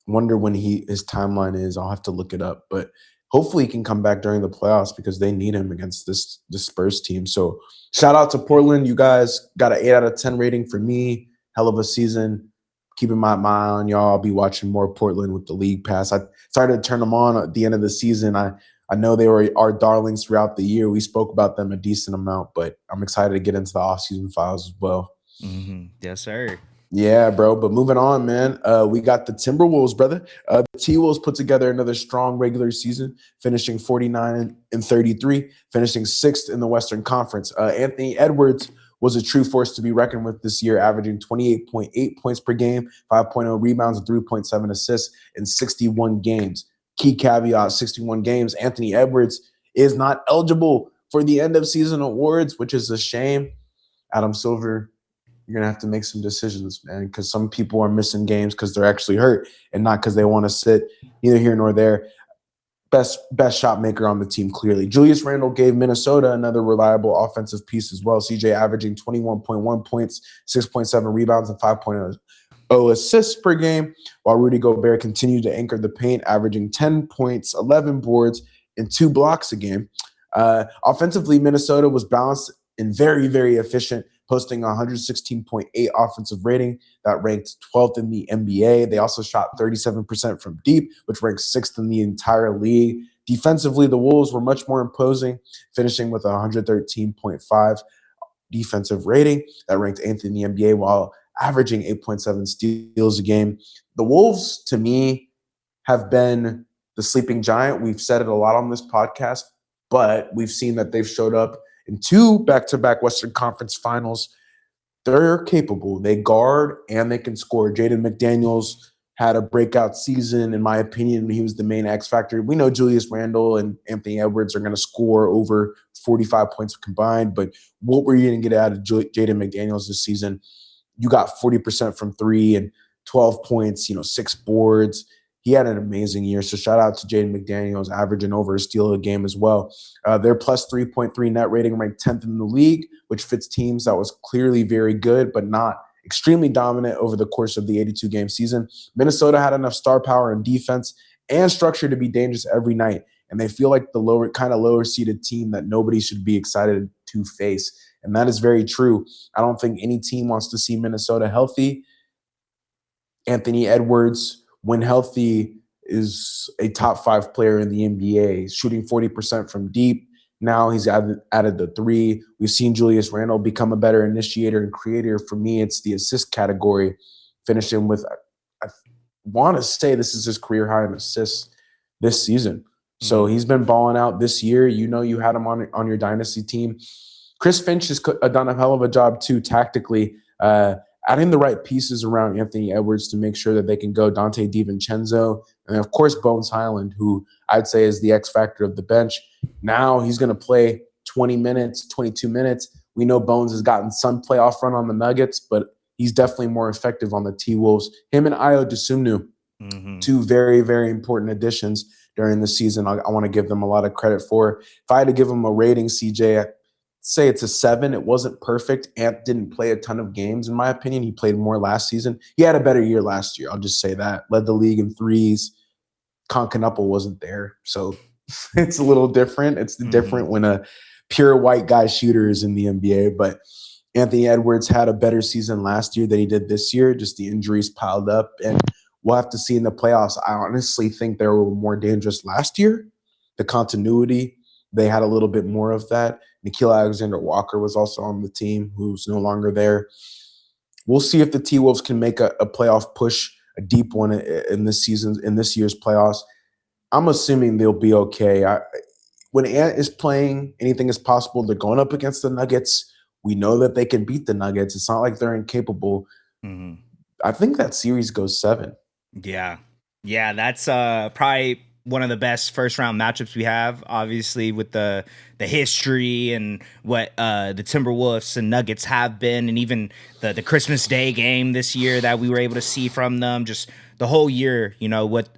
wonder when his timeline is. I'll have to look it up, but hopefully he can come back during the playoffs because they need him against this Spurs team. So shout out to Portland. You guys got an 8 out of 10 rating for me. Hell of a season. Keeping my eye on y'all. I'll be watching more Portland with the league pass. I started to turn them on at the end of the season. I know they were our darlings throughout the year. We spoke about them a decent amount, but I'm excited to get into the offseason files as well. Yes, sir. Yeah, bro. But moving on, man. We got the Timberwolves, brother. The T-Wolves put together another strong regular season, finishing 49-33, finishing 6th in the Western Conference. Anthony Edwards was a true force to be reckoned with this year, averaging 28.8 points per game, 5.0 rebounds, and 3.7 assists in 61 games. Key caveat, 61 games. Anthony Edwards is not eligible for the end of season awards, which is a shame. Adam Silver, you're going to have to make some decisions, man, because some people are missing games because they're actually hurt and not because they want to sit. Neither here nor there. Best shot maker on the team, clearly. Julius Randle gave Minnesota another reliable offensive piece as well. CJ averaging 21.1 points, 6.7 rebounds, and 5.0 assists per game, while Rudy Gobert continued to anchor the paint, averaging 10 points, 11 boards, and 2 blocks a game. Offensively, Minnesota was balanced and very, very efficient, posting 116.8 offensive rating that ranked 12th in the NBA. They also shot 37% from deep, which ranks 6th in the entire league. Defensively, the Wolves were much more imposing, finishing with 113.5 defensive rating that ranked 8th in the NBA while averaging 8.7 steals a game. The Wolves, to me, have been the sleeping giant. We've said it a lot on this podcast, but we've seen that they've showed up in 2 back-to-back Western Conference finals. They're capable. They guard and they can score. Jaden McDaniels had a breakout season, in my opinion. He was the main X factor. We know Julius Randle and Anthony Edwards are going to score over 45 points combined, but what were you going to get out of Jaden McDaniels this season? You got 40% from 3 and 12 points, 6 boards. He had an amazing year. So shout out to Jaden McDaniels, averaging over a steal a game as well. Their plus 3.3 net rating ranked 10th in the league, which fits teams that was clearly very good, but not extremely dominant over the course of the 82-game season. Minnesota had enough star power and defense and structure to be dangerous every night. And they feel like the lower seeded team that nobody should be excited to face. And that is very true. I don't think any team wants to see Minnesota healthy. Anthony Edwards, when healthy, is a top 5 player in the NBA, shooting 40% from deep. Now he's added the 3. We've seen Julius Randle become a better initiator and creator. For me, it's the assist category, finishing with, I want to say this is his career high in assists this season. So he's been balling out this year. You had him on your dynasty team. Chris Finch has done a hell of a job too tactically, adding the right pieces around Anthony Edwards to make sure that they can go Dante DiVincenzo, and of course Bones Highland, who I'd say is the X factor of the bench. Now he's going to play 20 minutes, 22 minutes. We know Bones has gotten some playoff run on the Nuggets, but he's definitely more effective on the T-Wolves. Him and Ayo Dosunmu, 2 very, very important additions during the season. I want to give them a lot of credit for. If I had to give them a rating, CJ, say it's a 7. It wasn't perfect. Ant didn't play a ton of games, in my opinion. He played more last season. He had a better year last year. I'll just say that. Led the league in threes. Concanupple wasn't there. So it's a little different. It's different when a pure white guy shooter is in the NBA. But Anthony Edwards had a better season last year than he did this year. Just the injuries piled up. And we'll have to see in the playoffs. I honestly think they were more dangerous last year. The continuity, they had a little bit more of that. Nickeil Alexander-Walker was also on the team, who's no longer there. We'll see if the T-Wolves can make a playoff push, a deep one in this year's playoffs. I'm assuming they'll be okay. When Ant is playing, anything is possible. They're going up against the Nuggets. We know that they can beat the Nuggets. It's not like they're incapable. I think that series goes 7. Yeah, that's probably one of the best first round matchups we have, obviously with the history and what the Timberwolves and Nuggets have been, and even the Christmas Day game this year that we were able to see from them. Just the whole year, what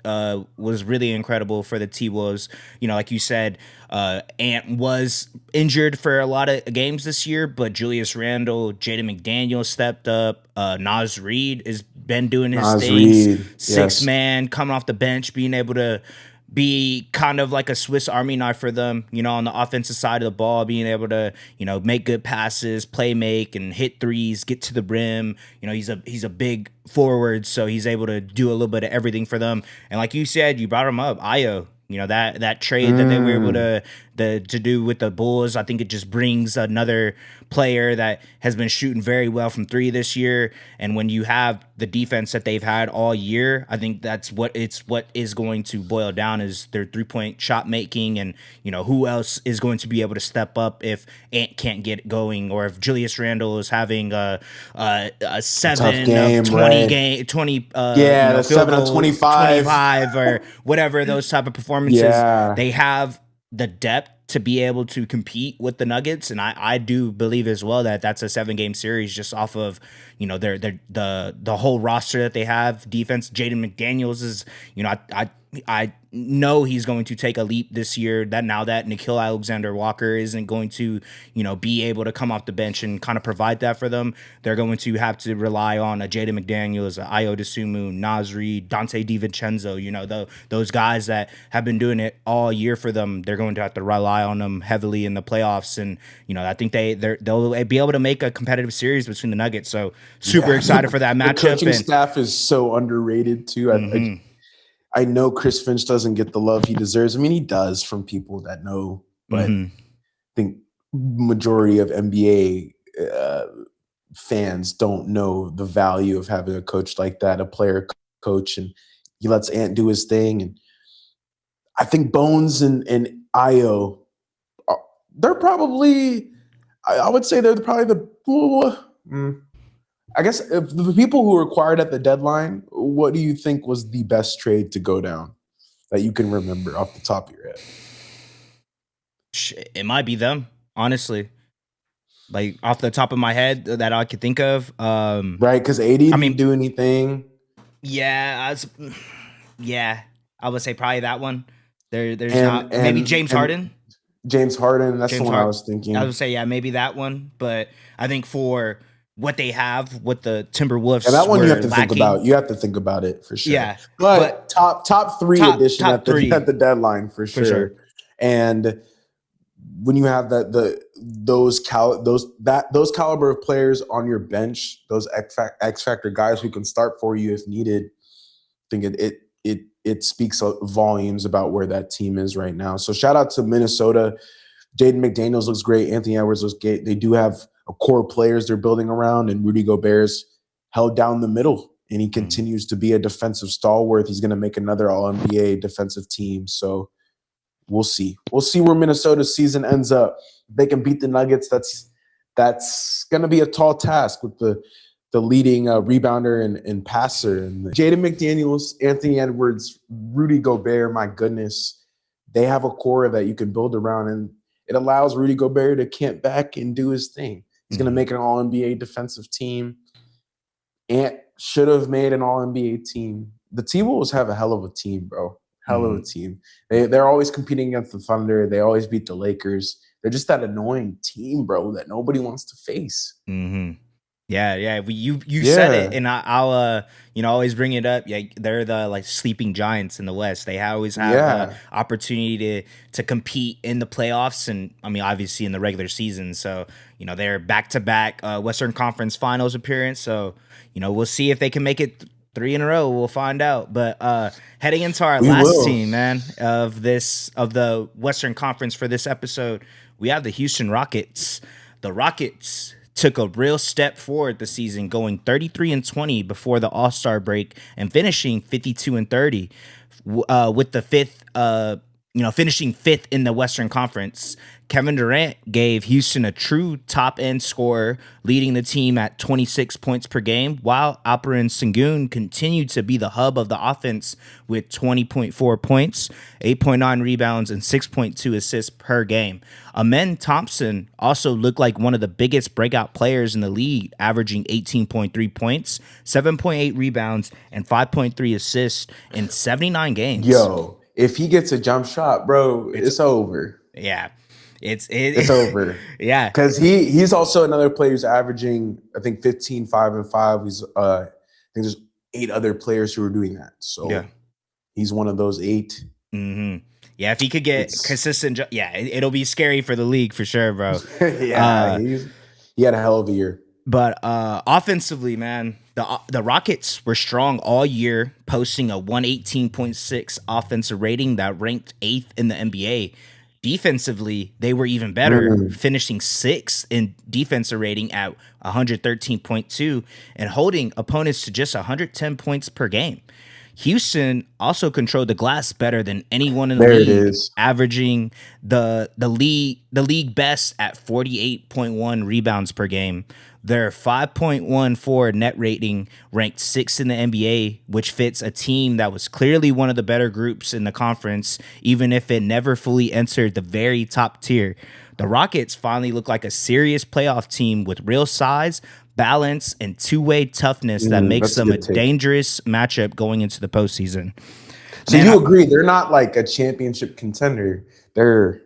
was really incredible for the T Wolves. Like you said, Ant was injured for a lot of games this year, but Julius Randle, Jaden McDaniel stepped up. Naz Reid has been doing his Nas things. Reed, Six yes. man coming off the bench, being able to be kind of like a Swiss Army knife for them, on the offensive side of the ball, being able to, make good passes, play make, and hit threes, get to the rim. He's a big forward, so he's able to do a little bit of everything for them. And like you said, you brought him up, Io. That trade that they were able Mm. to do with the Bulls, I think it just brings another player that has been shooting very well from three this year. And when you have the defense that they've had all year, I think that's what is going to boil down is their 3-point shot making, and who else is going to be able to step up if Ant can't get going, or if Julius Randle is having a Tough 7 of game, 20 right? game 20 Yeah, the field 7 of goal 25. 25 or whatever those type of performances. Yeah. They have the depth to be able to compete with the Nuggets, and I do believe as well that that's a 7-game series just off of the whole roster that they have. Defense, Jaden McDaniels is I know he's going to take a leap this year. That now that Nickeil Alexander-Walker isn't going to be able to come off the bench and kind of provide that for them, they're going to have to rely on a Jaden McDaniels, a Ayo Dosunmu, Naz Reid, Dante DiVincenzo. Those guys that have been doing it all year for them. They're going to have to rely on them heavily in the playoffs, and I think they'll be able to make a competitive series between the Nuggets. So super Yeah. excited for that The matchup. coaching And staff is so underrated too. I know Chris Finch doesn't get the love he deserves. I mean, he does from people that know, but I think majority of NBA fans don't know the value of having a coach like that, a player coach, and he lets Ant do his thing. And I think Bones and Io, they're probably, I would say they're probably I guess if the people who were acquired at the deadline, what do you think was the best trade to go down that you can remember off the top of your head? it might be them, honestly. Like off the top of my head that I could think of. Right, because AD I didn't mean, do anything. yeah, yeah, I would say probably that one. There's And not maybe and James and Harden. James Harden, that's the James one I Hart. was I thinking. would say yeah, maybe that one. But I think for what they have, what the Yeah, that Timberwolves one you have were to think lacking. about. You have to think about it for sure. Yeah, But but top three top edition top at three the deadline for for sure. sure. And when you have those caliber of players on your bench, those X factor guys who can start for you if needed, I think it speaks volumes about where that team is right now. So shout out to Minnesota. Jaden McDaniels looks great. Anthony Edwards looks great. They do have a core of players they're building around, and Rudy Gobert's held down the middle, and he continues to be a defensive stalwart. He's going to make another All-NBA defensive team. So we'll see. We'll see where Minnesota's season ends up. If they can beat the Nuggets, that's going to be a tall task with the leading rebounder and passer. And Jaden McDaniels, Anthony Edwards, Rudy Gobert, my goodness, they have a core that you can build around, and it allows Rudy Gobert to camp back and do his thing. He's going to make an All-NBA defensive team. Ant should have made an All-NBA team. The T-Wolves have a hell of a team, bro. Hell of a team. They're always competing against the Thunder. They always beat the Lakers. They're just that annoying team, bro, that nobody wants to face. Yeah. You said it, and I'll always bring it up. Yeah, they're the like sleeping giants in the West. They always have the opportunity to compete in the playoffs, and I mean obviously in the regular season. So they're back to back Western Conference Finals appearance. So we'll see if they can make it 3 in a row. We'll find out. But heading into our last team, man, of the Western Conference for this episode, we have the Houston Rockets. The Rockets took a real step forward this season, going 33-20 before the All-Star break and finishing 52-30 with the fifth finishing fifth in the Western Conference. Kevin Durant gave Houston a true top end scorer, leading the team at 26 points per game, while Alperen Sengun continued to be the hub of the offense with 20.4 points, 8.9 rebounds, and 6.2 assists per game. Amen Thompson also looked like one of the biggest breakout players in the league, averaging 18.3 points, 7.8 rebounds, and 5.3 assists in 79 games. Yo, if he gets a jump shot, bro, It's it's over. yeah. It's over. Yeah. Because he's also another player who's averaging, I think, 15, 5, and 5. I think there's 8 other players who are doing that. Yeah. So he's one of those 8. Mm-hmm. Yeah, if he could get consistent, it'll be scary for the league for sure, bro. Yeah, he had a hell of a year. But offensively, man, the Rockets were strong all year, posting a 118.6 offensive rating that ranked 8th in the NBA. Defensively, they were even better, finishing 6th in defensive rating at 113.2 and holding opponents to just 110 points per game. Houston also controlled the glass better than anyone in the league, averaging the league best at 48.1 rebounds per game. Their 5.14 net rating ranked 6th in the NBA, which fits a team that was clearly one of the better groups in the conference, even if it never fully entered the very top tier. The Rockets finally look like a serious playoff team with real size, balance, and two-way toughness that makes them a dangerous matchup going into the postseason. So you agree they're not like a championship contender. They're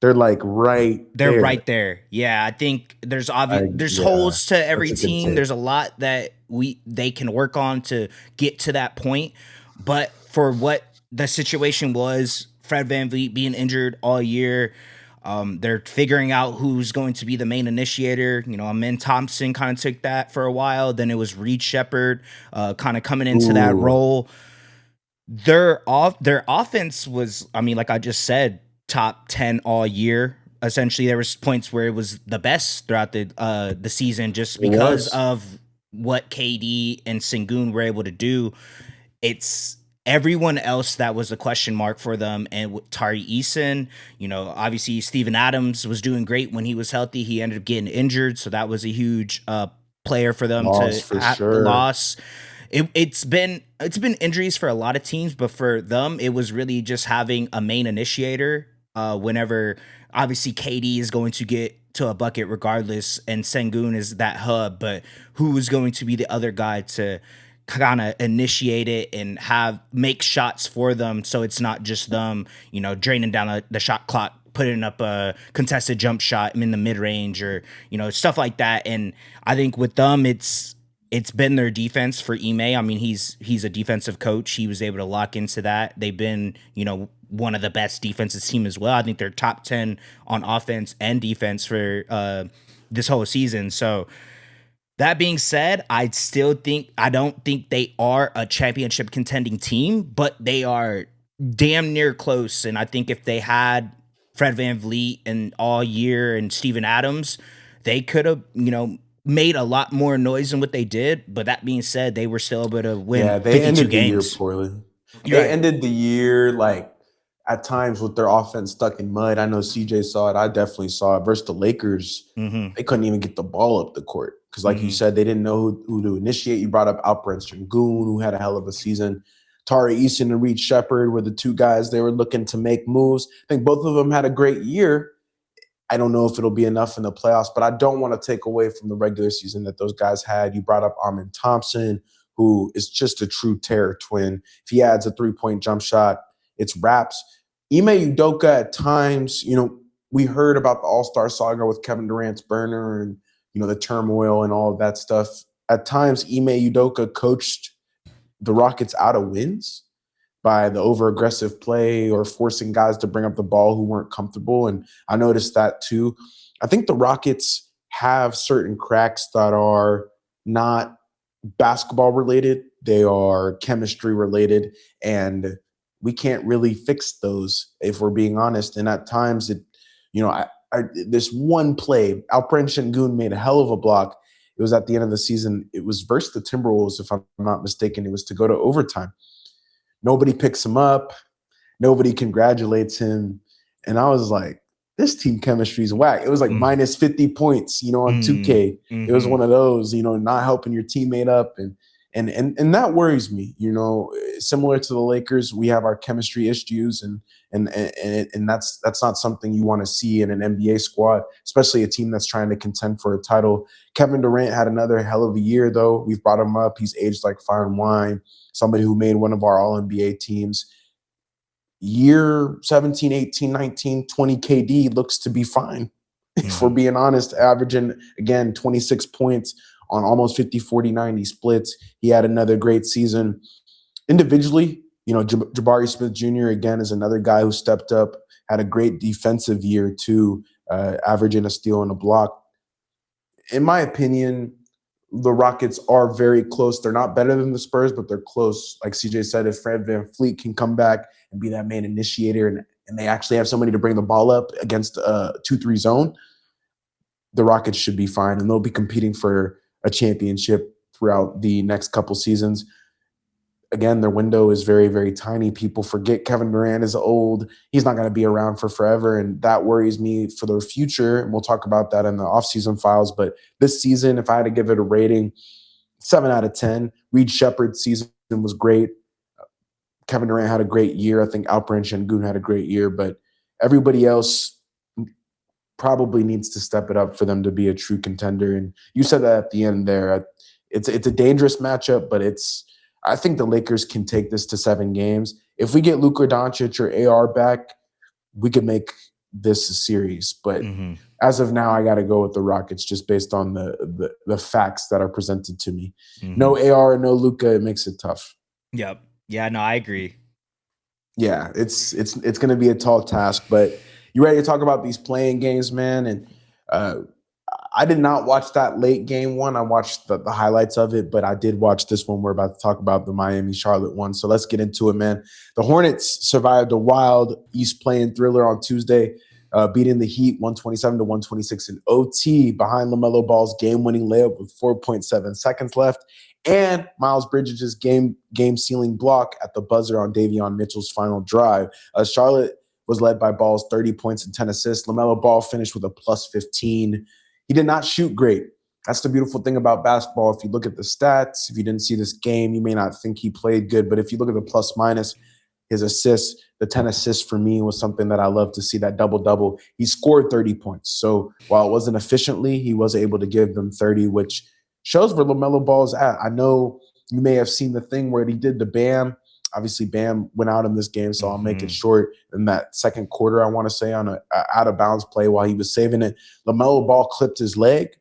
like right there. Right there. Yeah, I think there's holes to every team. There's a lot that they can work on to get to that point. But for what the situation was, Fred VanVleet being injured all year, they're figuring out who's going to be the main initiator. Amen Thompson kind of took that for a while. Then it was Reed Shepherd kind of coming into that role. Their offense was, like I just said, top 10 all year. Essentially, there was points where it was the best throughout the season just because of what KD and Sengun were able to do. It's everyone else that was a question mark for them. And with Tari Eason, obviously Steven Adams was doing great when he was healthy. He ended up getting injured, so that was a huge player for them the loss. It's been injuries for a lot of teams, but for them, it was really just having a main initiator. Whenever obviously KD is going to get to a bucket regardless, and Sengun is that hub, but who is going to be the other guy to kind of initiate it and make shots for them, so it's not just them, draining down the shot clock, putting up a contested jump shot in the mid range or stuff like that. And I think with them, it's been their defense for Ime. He's a defensive coach. He was able to lock into that. They've been, one of the best defensive team as well. I think they're top 10 on offense and defense for this whole season. So that being said, I don't think they are a championship contending team, but they are damn near close. And I think if they had Fred VanVleet and all year and Steven Adams, they could have, made a lot more noise than what they did. But that being said, they were still able to win 52 games. They ended the year poorly. They ended the year like at times with their offense stuck in mud. I know CJ saw it. I definitely saw it. Versus the Lakers, they couldn't even get the ball up the court. Because like you said, they didn't know who to initiate. You brought up Alperen Sengun, who had a hell of a season. Tari Eason and Reed Shepherd were the two guys they were looking to make moves. I think both of them had a great year. I don't know if it'll be enough in the playoffs, but I don't want to take away from the regular season that those guys had. You brought up Amen Thompson, who is just a true terror twin. If he adds a 3-point jump shot, it's wraps. Ime Udoka at times, we heard about the All-Star saga with Kevin Durant's burner and, the turmoil and all of that stuff. At times, Ime Udoka coached the Rockets out of wins by the over-aggressive play or forcing guys to bring up the ball who weren't comfortable. And I noticed that too. I think the Rockets have certain cracks that are not basketball related. They are chemistry related. And we can't really fix those if we're being honest. And at times, this one play, Alperen Sengun made a hell of a block. It was at the end of the season. It was versus the Timberwolves, if I'm not mistaken. It was to go to overtime. Nobody picks him up. Nobody congratulates him. And I was like, this team chemistry is whack. It was like Mm, minus 50 points, on mm, 2K. It was mm-hmm, one of those, not helping your teammate up. And that worries me, similar to the Lakers, we have our chemistry issues, and that's not something you want to see in an NBA squad, especially a team that's trying to contend for a title. Kevin Durant had another hell of a year, though. We've brought him up. He's aged like fine wine. Somebody who made one of our All NBA teams. Year 17, 18, 19, 20 KD looks to be fine. If we're mm-hmm, being honest, averaging again 26 points on almost 50, 40, 90 splits. He had another great season. Individually, Jabari Smith Jr. again is another guy who stepped up, had a great defensive year too, averaging a steal and a block. In my opinion, the Rockets are very close. They're not better than the Spurs, but they're close. Like CJ said, if Fred VanVleet can come back and be that main initiator, and they actually have somebody to bring the ball up against a 2-3 zone, the Rockets should be fine, and they'll be competing for a championship throughout the next couple seasons. Again, their window is very, very tiny. People forget Kevin Durant is old. He's not going to be around for forever, and that worries me for their future. And we'll talk about that in the offseason files. But this season, if I had to give it a rating, 7 out of 10. Reed Shepherd's season was great. Kevin Durant had a great year. I think Alperen Şengün had a great year, but everybody else probably needs to step it up for them to be a true contender. And you said that at the end there. It's a dangerous matchup, but I think the Lakers can take this to 7 games. If we get Luka Doncic or AR back, we could make this a series. But mm-hmm, as of now, I got to go with the Rockets just based on the facts that are presented to me. mm-hmm. No AR, no Luka, it makes it tough. Yep. Yeah, no, I agree. Yeah, it's going to be a tall task, but you ready to talk about these playing games, man? And uh, I did not watch that late game one. I watched the highlights of it, but I did watch this one. We're about to talk about the Miami Charlotte one. So let's get into it, man. The Hornets survived a wild East playing thriller on Tuesday, beating the Heat 127-126 in OT behind LaMelo Ball's game-winning layup with 4.7 seconds left, and Miles Bridges' game-sealing block at the buzzer on Davion Mitchell's final drive. Charlotte was led by Ball's 30 points and 10 assists. LaMelo Ball finished with a plus 15. He did not shoot great. That's the beautiful thing about basketball. If you look at the stats, if you didn't see this game, you may not think he played good. But if you look at the plus minus, his assists, the 10 assists for me was something that I love to see, that double-double. He scored 30 points. So while it wasn't efficiently, he was able to give them 30, which shows where LaMelo Ball is at. I know you may have seen the thing where he did the Bam. Obviously, Bam went out in this game, so I'll make it short. In that second quarter, I want to say, on a out-of-bounds play while he was saving it, LaMelo Ball clipped his leg.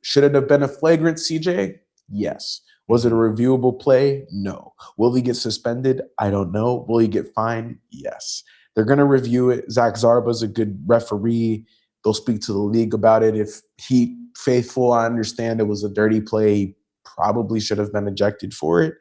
Should it have been a flagrant, CJ? Yes. Was it a reviewable play? No. Will he get suspended? I don't know. Will he get fined? Yes. They're going to review it. Zach Zarba's a good referee. They'll speak to the league about it. If he faithful, I understand it was a dirty play. He probably should have been ejected for it,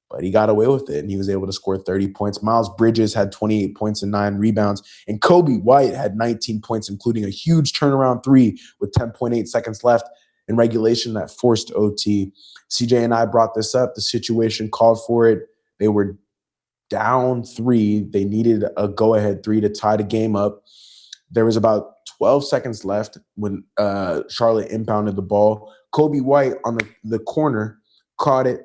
but he got away with it, and he was able to score 30 points. Miles Bridges had 28 points and 9 rebounds, and Kobe White had 19 points, including a huge turnaround 3 with 10.8 seconds left in regulation that forced OT. CJ and I brought this up. The situation called for it. They were down 3. They needed a go-ahead 3 to tie the game up. There was about 12 seconds left when Charlotte impounded the ball. Kobe White on the corner caught it,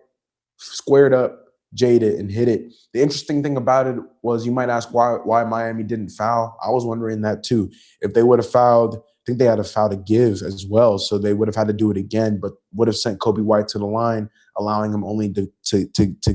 squared up, jaded, and hit it. The interesting thing about it was, you might ask why Miami didn't foul. I was wondering that too. If they would have fouled, I think they had a foul to give as well, so they would have had to do it again, but would have sent Kobe White to the line, allowing him only to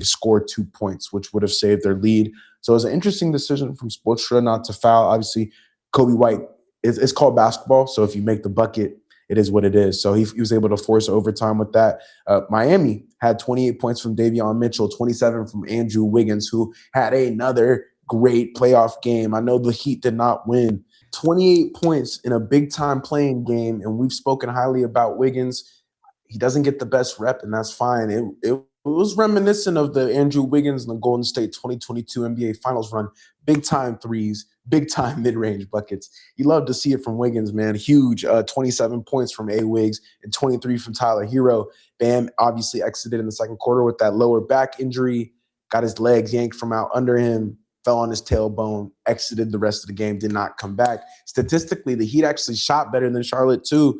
score 2 points, which would have saved their lead. So it was an interesting decision from Spoelstra not to foul. Obviously, Kobe White, it's called basketball, so if you make the bucket, it is what it is. So he was able to force overtime with that. Miami had 28 points from Davion Mitchell, 27 from Andrew Wiggins, who had another great playoff game. I know the Heat did not win. 28 points in a big-time playing game, and we've spoken highly about Wiggins. He doesn't get the best rep, and that's fine. It was reminiscent of the Andrew Wiggins and the Golden State 2022 NBA Finals run. Big-time threes, big-time mid-range buckets. You love to see it from Wiggins, man. Huge 27 points from A-Wiggs and 23 from Tyler Hero. Bam obviously exited in the second quarter with that lower back injury, got his legs yanked from out under him. fell on his tailbone, exited the rest of the game, did not come back. Statistically, the Heat actually shot better than Charlotte too.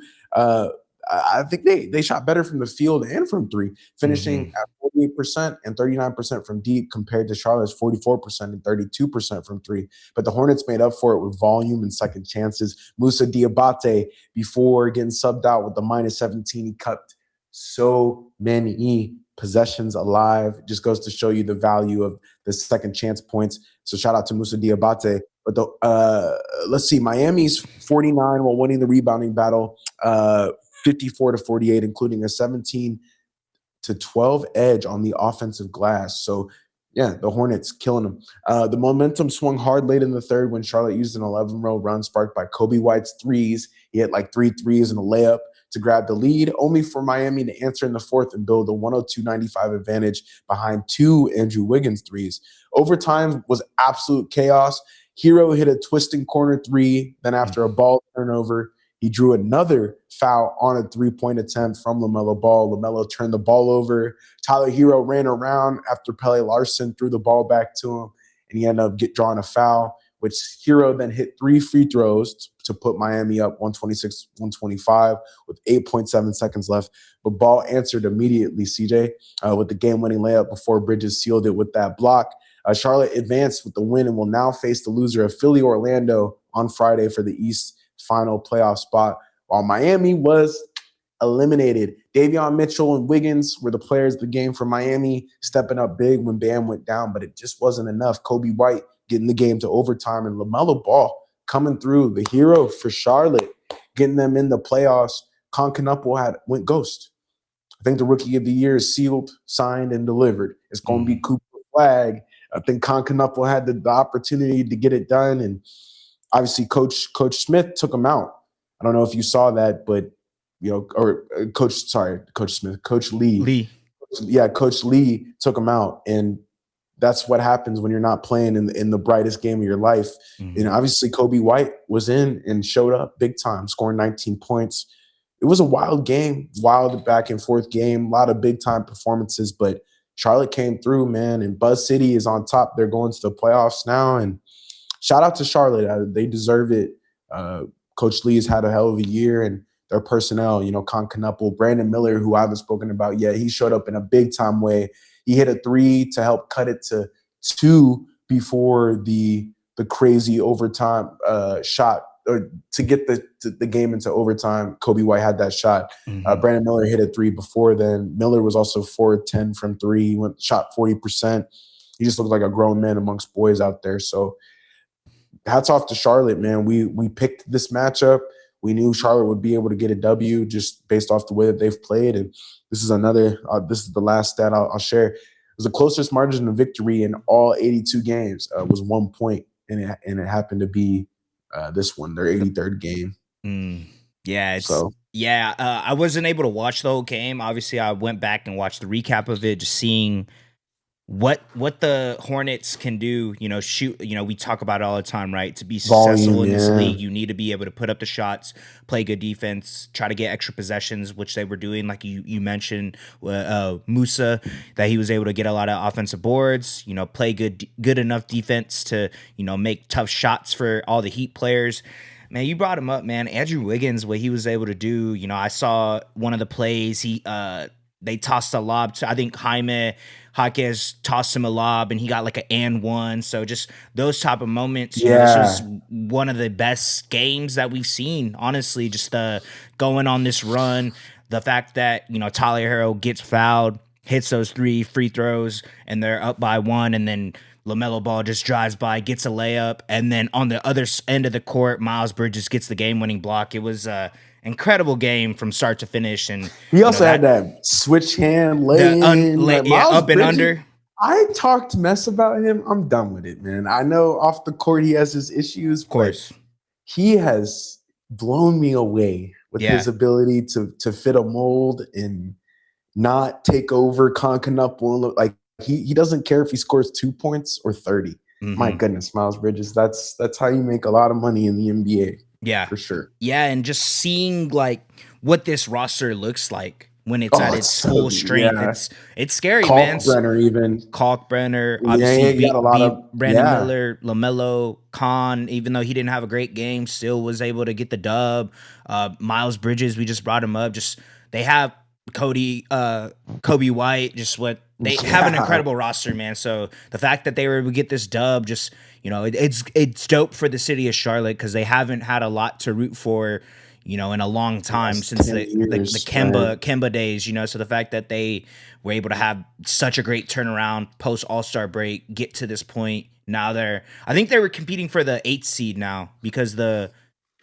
I think they shot better from the field and from three, finishing at 48% and 39% from deep compared to Charlotte's 44% and 32% from three. But the Hornets made up for it with volume and second chances. Musa Diabate, before getting subbed out with the -17, he kept so many possessions alive. Just goes to show you the value of the second chance points. So shout out to Musa Diabate. But let's see, Miami's 49 while winning the rebounding battle, 54-48, including a 17-12 edge on the offensive glass. So yeah, the Hornets killing them. The momentum swung hard late in the third when Charlotte used an 11-row run sparked by Kobe White's threes. He had like 3 threes and a layup to grab the lead, only for Miami to answer in the fourth and build a 102-95 advantage behind 2 Andrew Wiggins threes. Overtime was absolute chaos. Hero hit a twisting corner 3. Then after a ball turnover, he drew another foul on a 3-point attempt from LaMelo Ball. LaMelo turned the ball over. Tyler Hero ran around after Pele Larson threw the ball back to him, and he ended up drawing a foul, which Hero then hit 3 free throws to put Miami up 126-125 with 8.7 seconds left. But Ball answered immediately, CJ, with the game-winning layup before Bridges sealed it with that block. Charlotte advanced with the win and will now face the loser of Philly Orlando on Friday for the East final playoff spot, while Miami was eliminated. Davion Mitchell and Wiggins were the players of the game for Miami, stepping up big when Bam went down, but it just wasn't enough. Kobe White getting the game to overtime, and LaMelo Ball coming through, the hero for Charlotte, getting them in the playoffs. Concanupple went ghost. I think the Rookie of the Year is sealed, signed, and delivered. It's going to be Cooper Flag. I think Concanupple had the opportunity to get it done, and obviously Coach Smith took him out. I don't know if you saw that, but Coach Lee. Yeah, Coach Lee took him out, and that's what happens when you're not playing in the brightest game of your life. And obviously Kobe White was in and showed up big time, scoring 19 points. It was a wild game, wild back and forth game, a lot of big time performances, but Charlotte came through, man, and Buzz City is on top. They're going to the playoffs now, and shout out to Charlotte. They deserve it. Coach Lee has had a hell of a year, and their personnel, Concanupple, Brandon Miller, who I haven't spoken about yet, he showed up in a big-time way. He hit a 3 to help cut it to 2 before the crazy overtime shot, or to get the game into overtime. Kobe White had that shot. Brandon Miller hit a 3 before then. Miller was also 4-10 from 3. He shot 40%. He just looked like a grown man amongst boys out there. So hats off to Charlotte, man. We picked this matchup. We knew Charlotte would be able to get a W just based off the way that they've played. And this is the last stat I'll share. It was the closest margin of victory in all 82 games. Was 1 point, and it happened to be this one, their 83rd game. Yeah, I wasn't able to watch the whole game. Obviously, I went back and watched the recap of it, just seeing what the Hornets can do. Shoot. We talk about it all the time, right? To be successful in this league, you need to be able to put up the shots, play good defense, try to get extra possessions, which they were doing. Like you mentioned, Musa, that he was able to get a lot of offensive boards. Play good enough defense to make tough shots for all the Heat players. Man, you brought him up, man. Andrew Wiggins, what he was able to do. I saw one of the plays. They tossed a lob to, I think, Jaime Jaquez tossed him a lob, and he got like an and one. So just those type of moments. This was one of the best games that we've seen, honestly, just going on this run. The fact that, Tyler Hero gets fouled, hits those 3 free throws, and they're up by 1, and then LaMelo Ball just drives by, gets a layup, and then on the other end of the court, Miles Bridges gets the game-winning block. It was incredible game from start to finish. And he also had that switch hand lay-in. Up and under. I talked mess about him. I'm done with it, man. I know off the court he has his issues, but he has blown me away with his ability to fit a mold and not take over Concanupple. Like he doesn't care if he scores 2 points or 30. My goodness, Miles Bridges. That's how you make a lot of money in the NBA. Yeah, for sure. Yeah, and just seeing like what this roster looks like when it's Oh, at it's its so full strength. yeah. It's scary, man. Kalkbrenner even. Kalkbrenner, Yeah, obviously yeah, you got a lot of Brandon Miller, LaMelo, Khan, even though he didn't have a great game, still was able to get the dub. Miles Bridges, we just brought him up. Just they have Kobe White, just what they have an yeah. incredible roster, man. So the fact that they were able to get this dub, just it's dope for the city of Charlotte because they haven't had a lot to root for, in a long time Last since 10 the years, man. Kemba days, So the fact that they were able to have such a great turnaround post All-Star break, get to this point. Now I think they were competing for the 8th seed now because the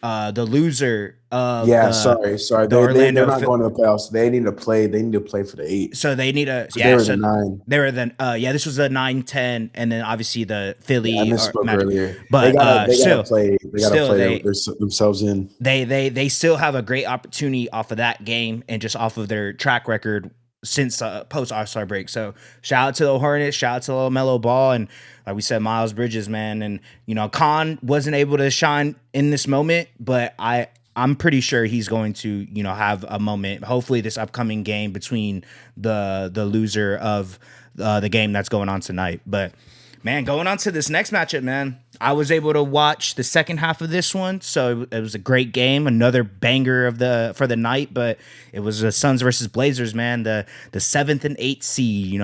loser of Yeah, sorry. the They're Orlando not going to the playoffs. They need to play. They need to play for the 8. so they need a So they yeah. were the So 9. they were then this was the 9-10, and then obviously the Yeah, I Philly or misspoke Magic, earlier. but They gotta still play. They gotta still play they themselves in. they still have a great opportunity off of that game and just off of their track record since post All-Star break. So shout out to the Hornets, shout out to LaMelo Ball, and like we said, Miles Bridges, man. And Khan wasn't able to shine in this moment, but I'm pretty sure he's going to, have a moment. Hopefully, this upcoming game between the loser of the game that's going on tonight. But man, going on to this next matchup, man, I was able to watch the second half of this one, so it was a great game, another banger for the night. But it was the Suns versus Blazers, man, the 7th and 8th seed.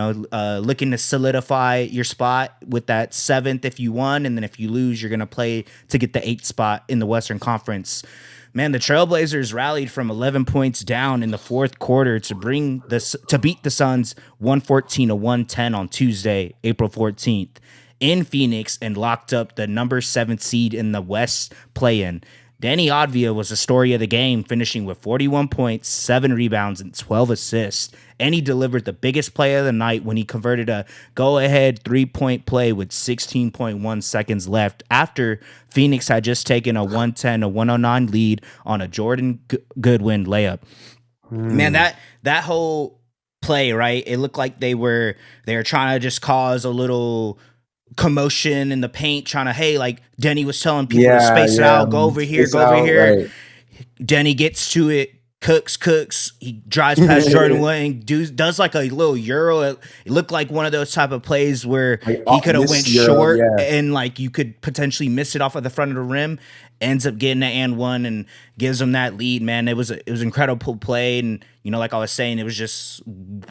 Looking to solidify your spot with that 7th if you won, and then if you lose, you're gonna play to get the 8th spot in the Western Conference. Man, the Trailblazers rallied from 11 points down in the fourth quarter to beat the Suns 114-110 on Tuesday, April 14th in Phoenix, and locked up the number 7 seed in the West play-in. Danny Advia was the story of the game, finishing with 41 points, 7 rebounds, and 12 assists. And he delivered the biggest play of the night when he converted a go-ahead 3-point play with 16.1 seconds left after Phoenix had just taken a 110-109 lead on a Jordan Goodwin layup. Man, that whole play, right? It looked like they were trying to just cause a little commotion in the paint, trying to, hey, like Denny was telling people to space it out, go over here, go over here. Right. Denny gets to it, cooks. He drives past Jordan Wayne, does like a little Euro. It looked like one of those type of plays where he could have went short and like you could potentially miss it off of the front of the rim. Ends up getting an and one and gives him that lead, man. It was incredible play, and like I was saying, it was just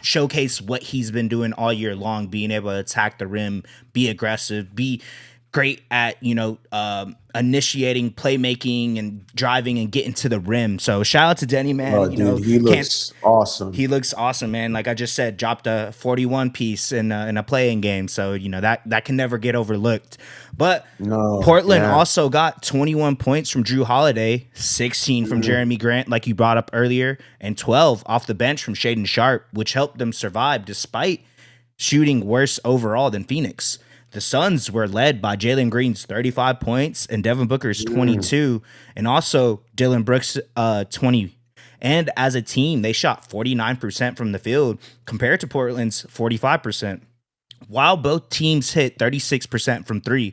showcase what he's been doing all year long, being able to attack the rim, be aggressive, be great at initiating playmaking and driving and getting to the rim. So shout out to Denny, man. Oh, dude, he looks awesome. He looks awesome, man. Like I just said, dropped a 41 piece in a playing game. So that can never get overlooked. But Portland also got 21 points from Drew Holiday, 16 from Jeremy Grant, like you brought up earlier, and 12 off the bench from Shaedon Sharpe, which helped them survive despite shooting worse overall than Phoenix. The Suns were led by Jalen Green's 35 points and Devin Booker's 22, and also Dylan Brooks' 20. And as a team, they shot 49% from the field compared to Portland's 45%. While both teams hit 36% from 3,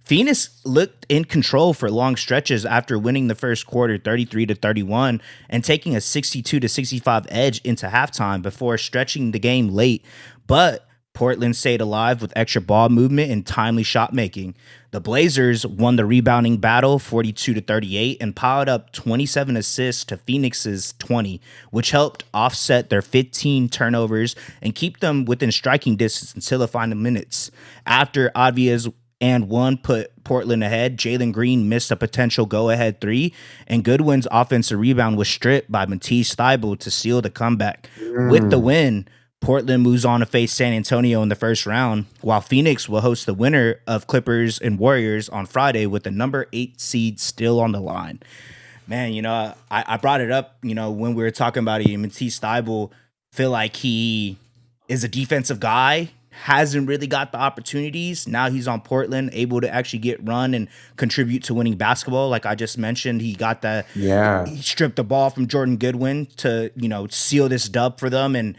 Phoenix looked in control for long stretches after winning the first quarter 33-31 and taking a 62-65 edge into halftime before stretching the game late. But Portland stayed alive with extra ball movement and timely shot making. The Blazers won the rebounding battle 42-38 and piled up 27 assists to Phoenix's 20, which helped offset their 15 turnovers and keep them within striking distance until the final minutes. After Advia's and one put Portland ahead, Jalen Green missed a potential go-ahead 3, and Goodwin's offensive rebound was stripped by Matisse Thybulle to seal the comeback. With the win, Portland moves on to face San Antonio in the first round, while Phoenix will host the winner of Clippers and Warriors on Friday with the number 8 seed still on the line. Man, I brought it up, when we were talking about it. Matisse Thybulle, feel like he is a defensive guy, hasn't really got the opportunities. Now he's on Portland, able to actually get run and contribute to winning basketball. Like I just mentioned, he got he stripped the ball from Jordan Goodwin to, seal this dub for them. And,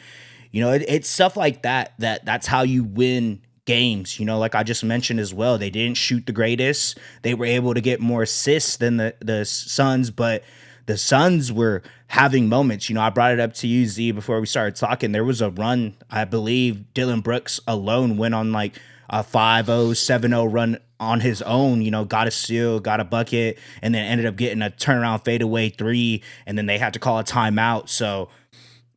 it's stuff like that's how you win games. Like I just mentioned as well, they didn't shoot the greatest. They were able to get more assists than the Suns, but the Suns were having moments. I brought it up to you, Z, before we started talking. There was a run, I believe Dylan Brooks alone went on like a 5-0, 7-0 run on his own, got a steal, got a bucket, and then ended up getting a turnaround fadeaway three, and then they had to call a timeout. So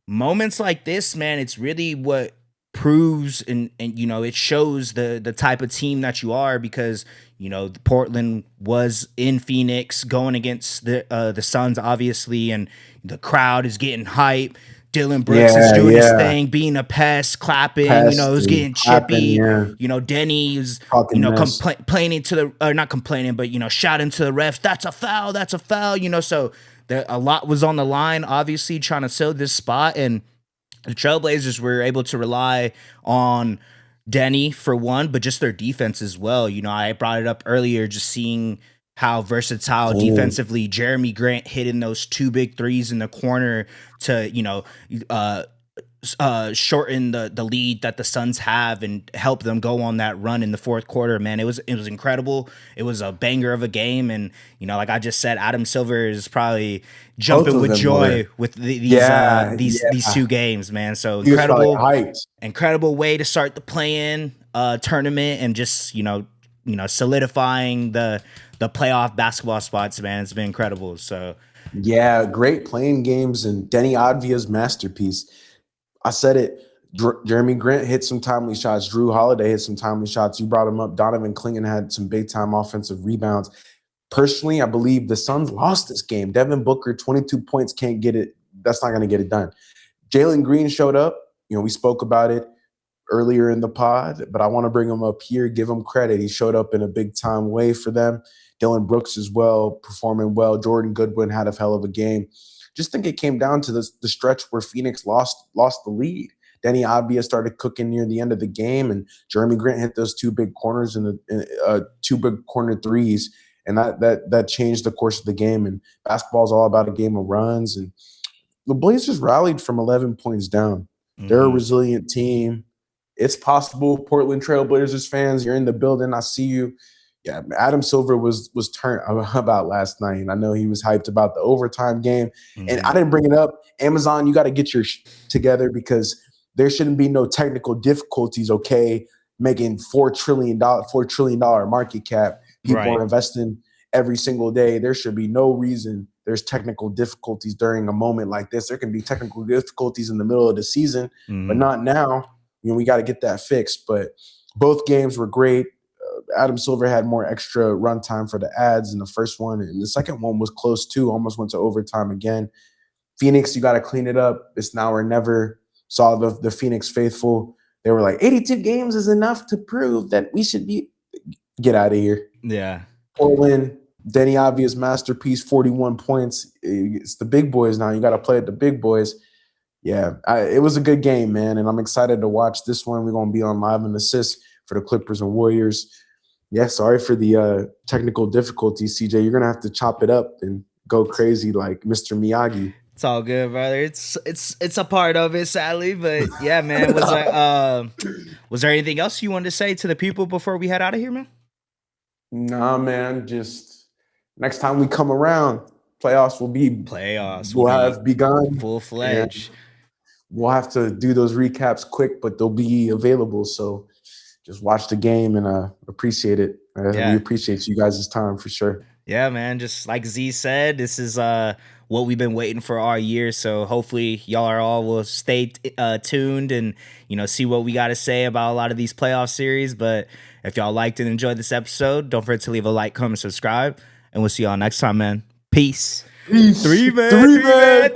moments like this, man, it's really what proves and it shows the type of team that you are, because Portland was in Phoenix going against the Suns, obviously, and the crowd is getting hype. Dylan Brooks is doing his thing, being a pest, clapping, it was getting chippy. Denny is, complaining to the, or not complaining, but, shouting to the refs, that's a foul, so a lot was on the line, obviously, trying to sell this spot, and the Trailblazers were able to rely on Denny for one, but just their defense as well. I brought it up earlier, just seeing how versatile defensively Jeremy Grant hitting those two big threes in the corner to, shorten the lead that the Suns have and help them go on that run in the fourth quarter. Man, it was incredible. It was a banger of a game, and like I just said, Adam Silver is probably jumping with joy with these two games, man. So incredible way to start the play-in tournament, and just solidifying the playoff basketball spots, man. It's been incredible. So yeah, great playing games, and Denny Advia's masterpiece. I said it. Jeremy Grant hit some timely shots. Drew Holiday hit some timely shots. You brought him up. Donovan Clingan had some big-time offensive rebounds. Personally, I believe the Suns lost this game. Devin Booker, 22 points, can't get it. That's not going to get it done. Jalen Green showed up. We spoke about it earlier in the pod, but I want to bring him up here, give him credit. He showed up in a big-time way for them. Dylan Brooks as well, performing well. Jordan Goodwin had a hell of a game. Just think it came down to the stretch where Phoenix lost the lead. Denny Avdia started cooking near the end of the game, and Jeremy Grant hit those two big corners and two big corner threes, and that changed the course of the game. And basketball is all about a game of runs, and the Blazers rallied from 11 points down. Mm-hmm. They're a resilient team. It's possible. Portland Trailblazers fans, you're in the building. I see you. Yeah, Adam Silver was turned about last night, and I know he was hyped about the overtime game. Mm-hmm. And I didn't bring it up. Amazon, you got to get your together, because there shouldn't be no technical difficulties. Okay, making $4 trillion market cap. People are investing every single day. There should be no reason there's technical difficulties during a moment like this. There can be technical difficulties in the middle of the season, but not now. We got to get that fixed. But both games were great. Adam Silver had more extra runtime for the ads in the first one, and the second one was close too, almost went to overtime again. Phoenix, you got to clean it up. It's now or never. Saw the Phoenix faithful. They were like, 82 games is enough to prove that we should get out of here. Yeah. Portland, Denny Avdia's masterpiece, 41 points. It's the big boys now. You got to play at the big boys. Yeah, it was a good game, man, and I'm excited to watch this one. We're going to be on Live and Assist for the Clippers and Warriors. Yeah, sorry for the technical difficulties, CJ. You're gonna have to chop it up and go crazy like Mr. Miyagi. It's all good, brother. It's a part of it, sadly, but yeah, man. Was there anything else you wanted to say to the people before we head out of here, man? Nah, man. Just next time we come around, playoffs will have begun full-fledged. We'll have to do those recaps quick, but they'll be available. So just watch the game and appreciate it. We appreciate you guys' time for sure. Yeah, man. Just like Z said, this is what we've been waiting for all year. So hopefully y'all will stay tuned and see what we got to say about a lot of these playoff series. But if y'all liked and enjoyed this episode, don't forget to leave a like, comment, subscribe, and we'll see y'all next time, man. Peace. Peace. Three man.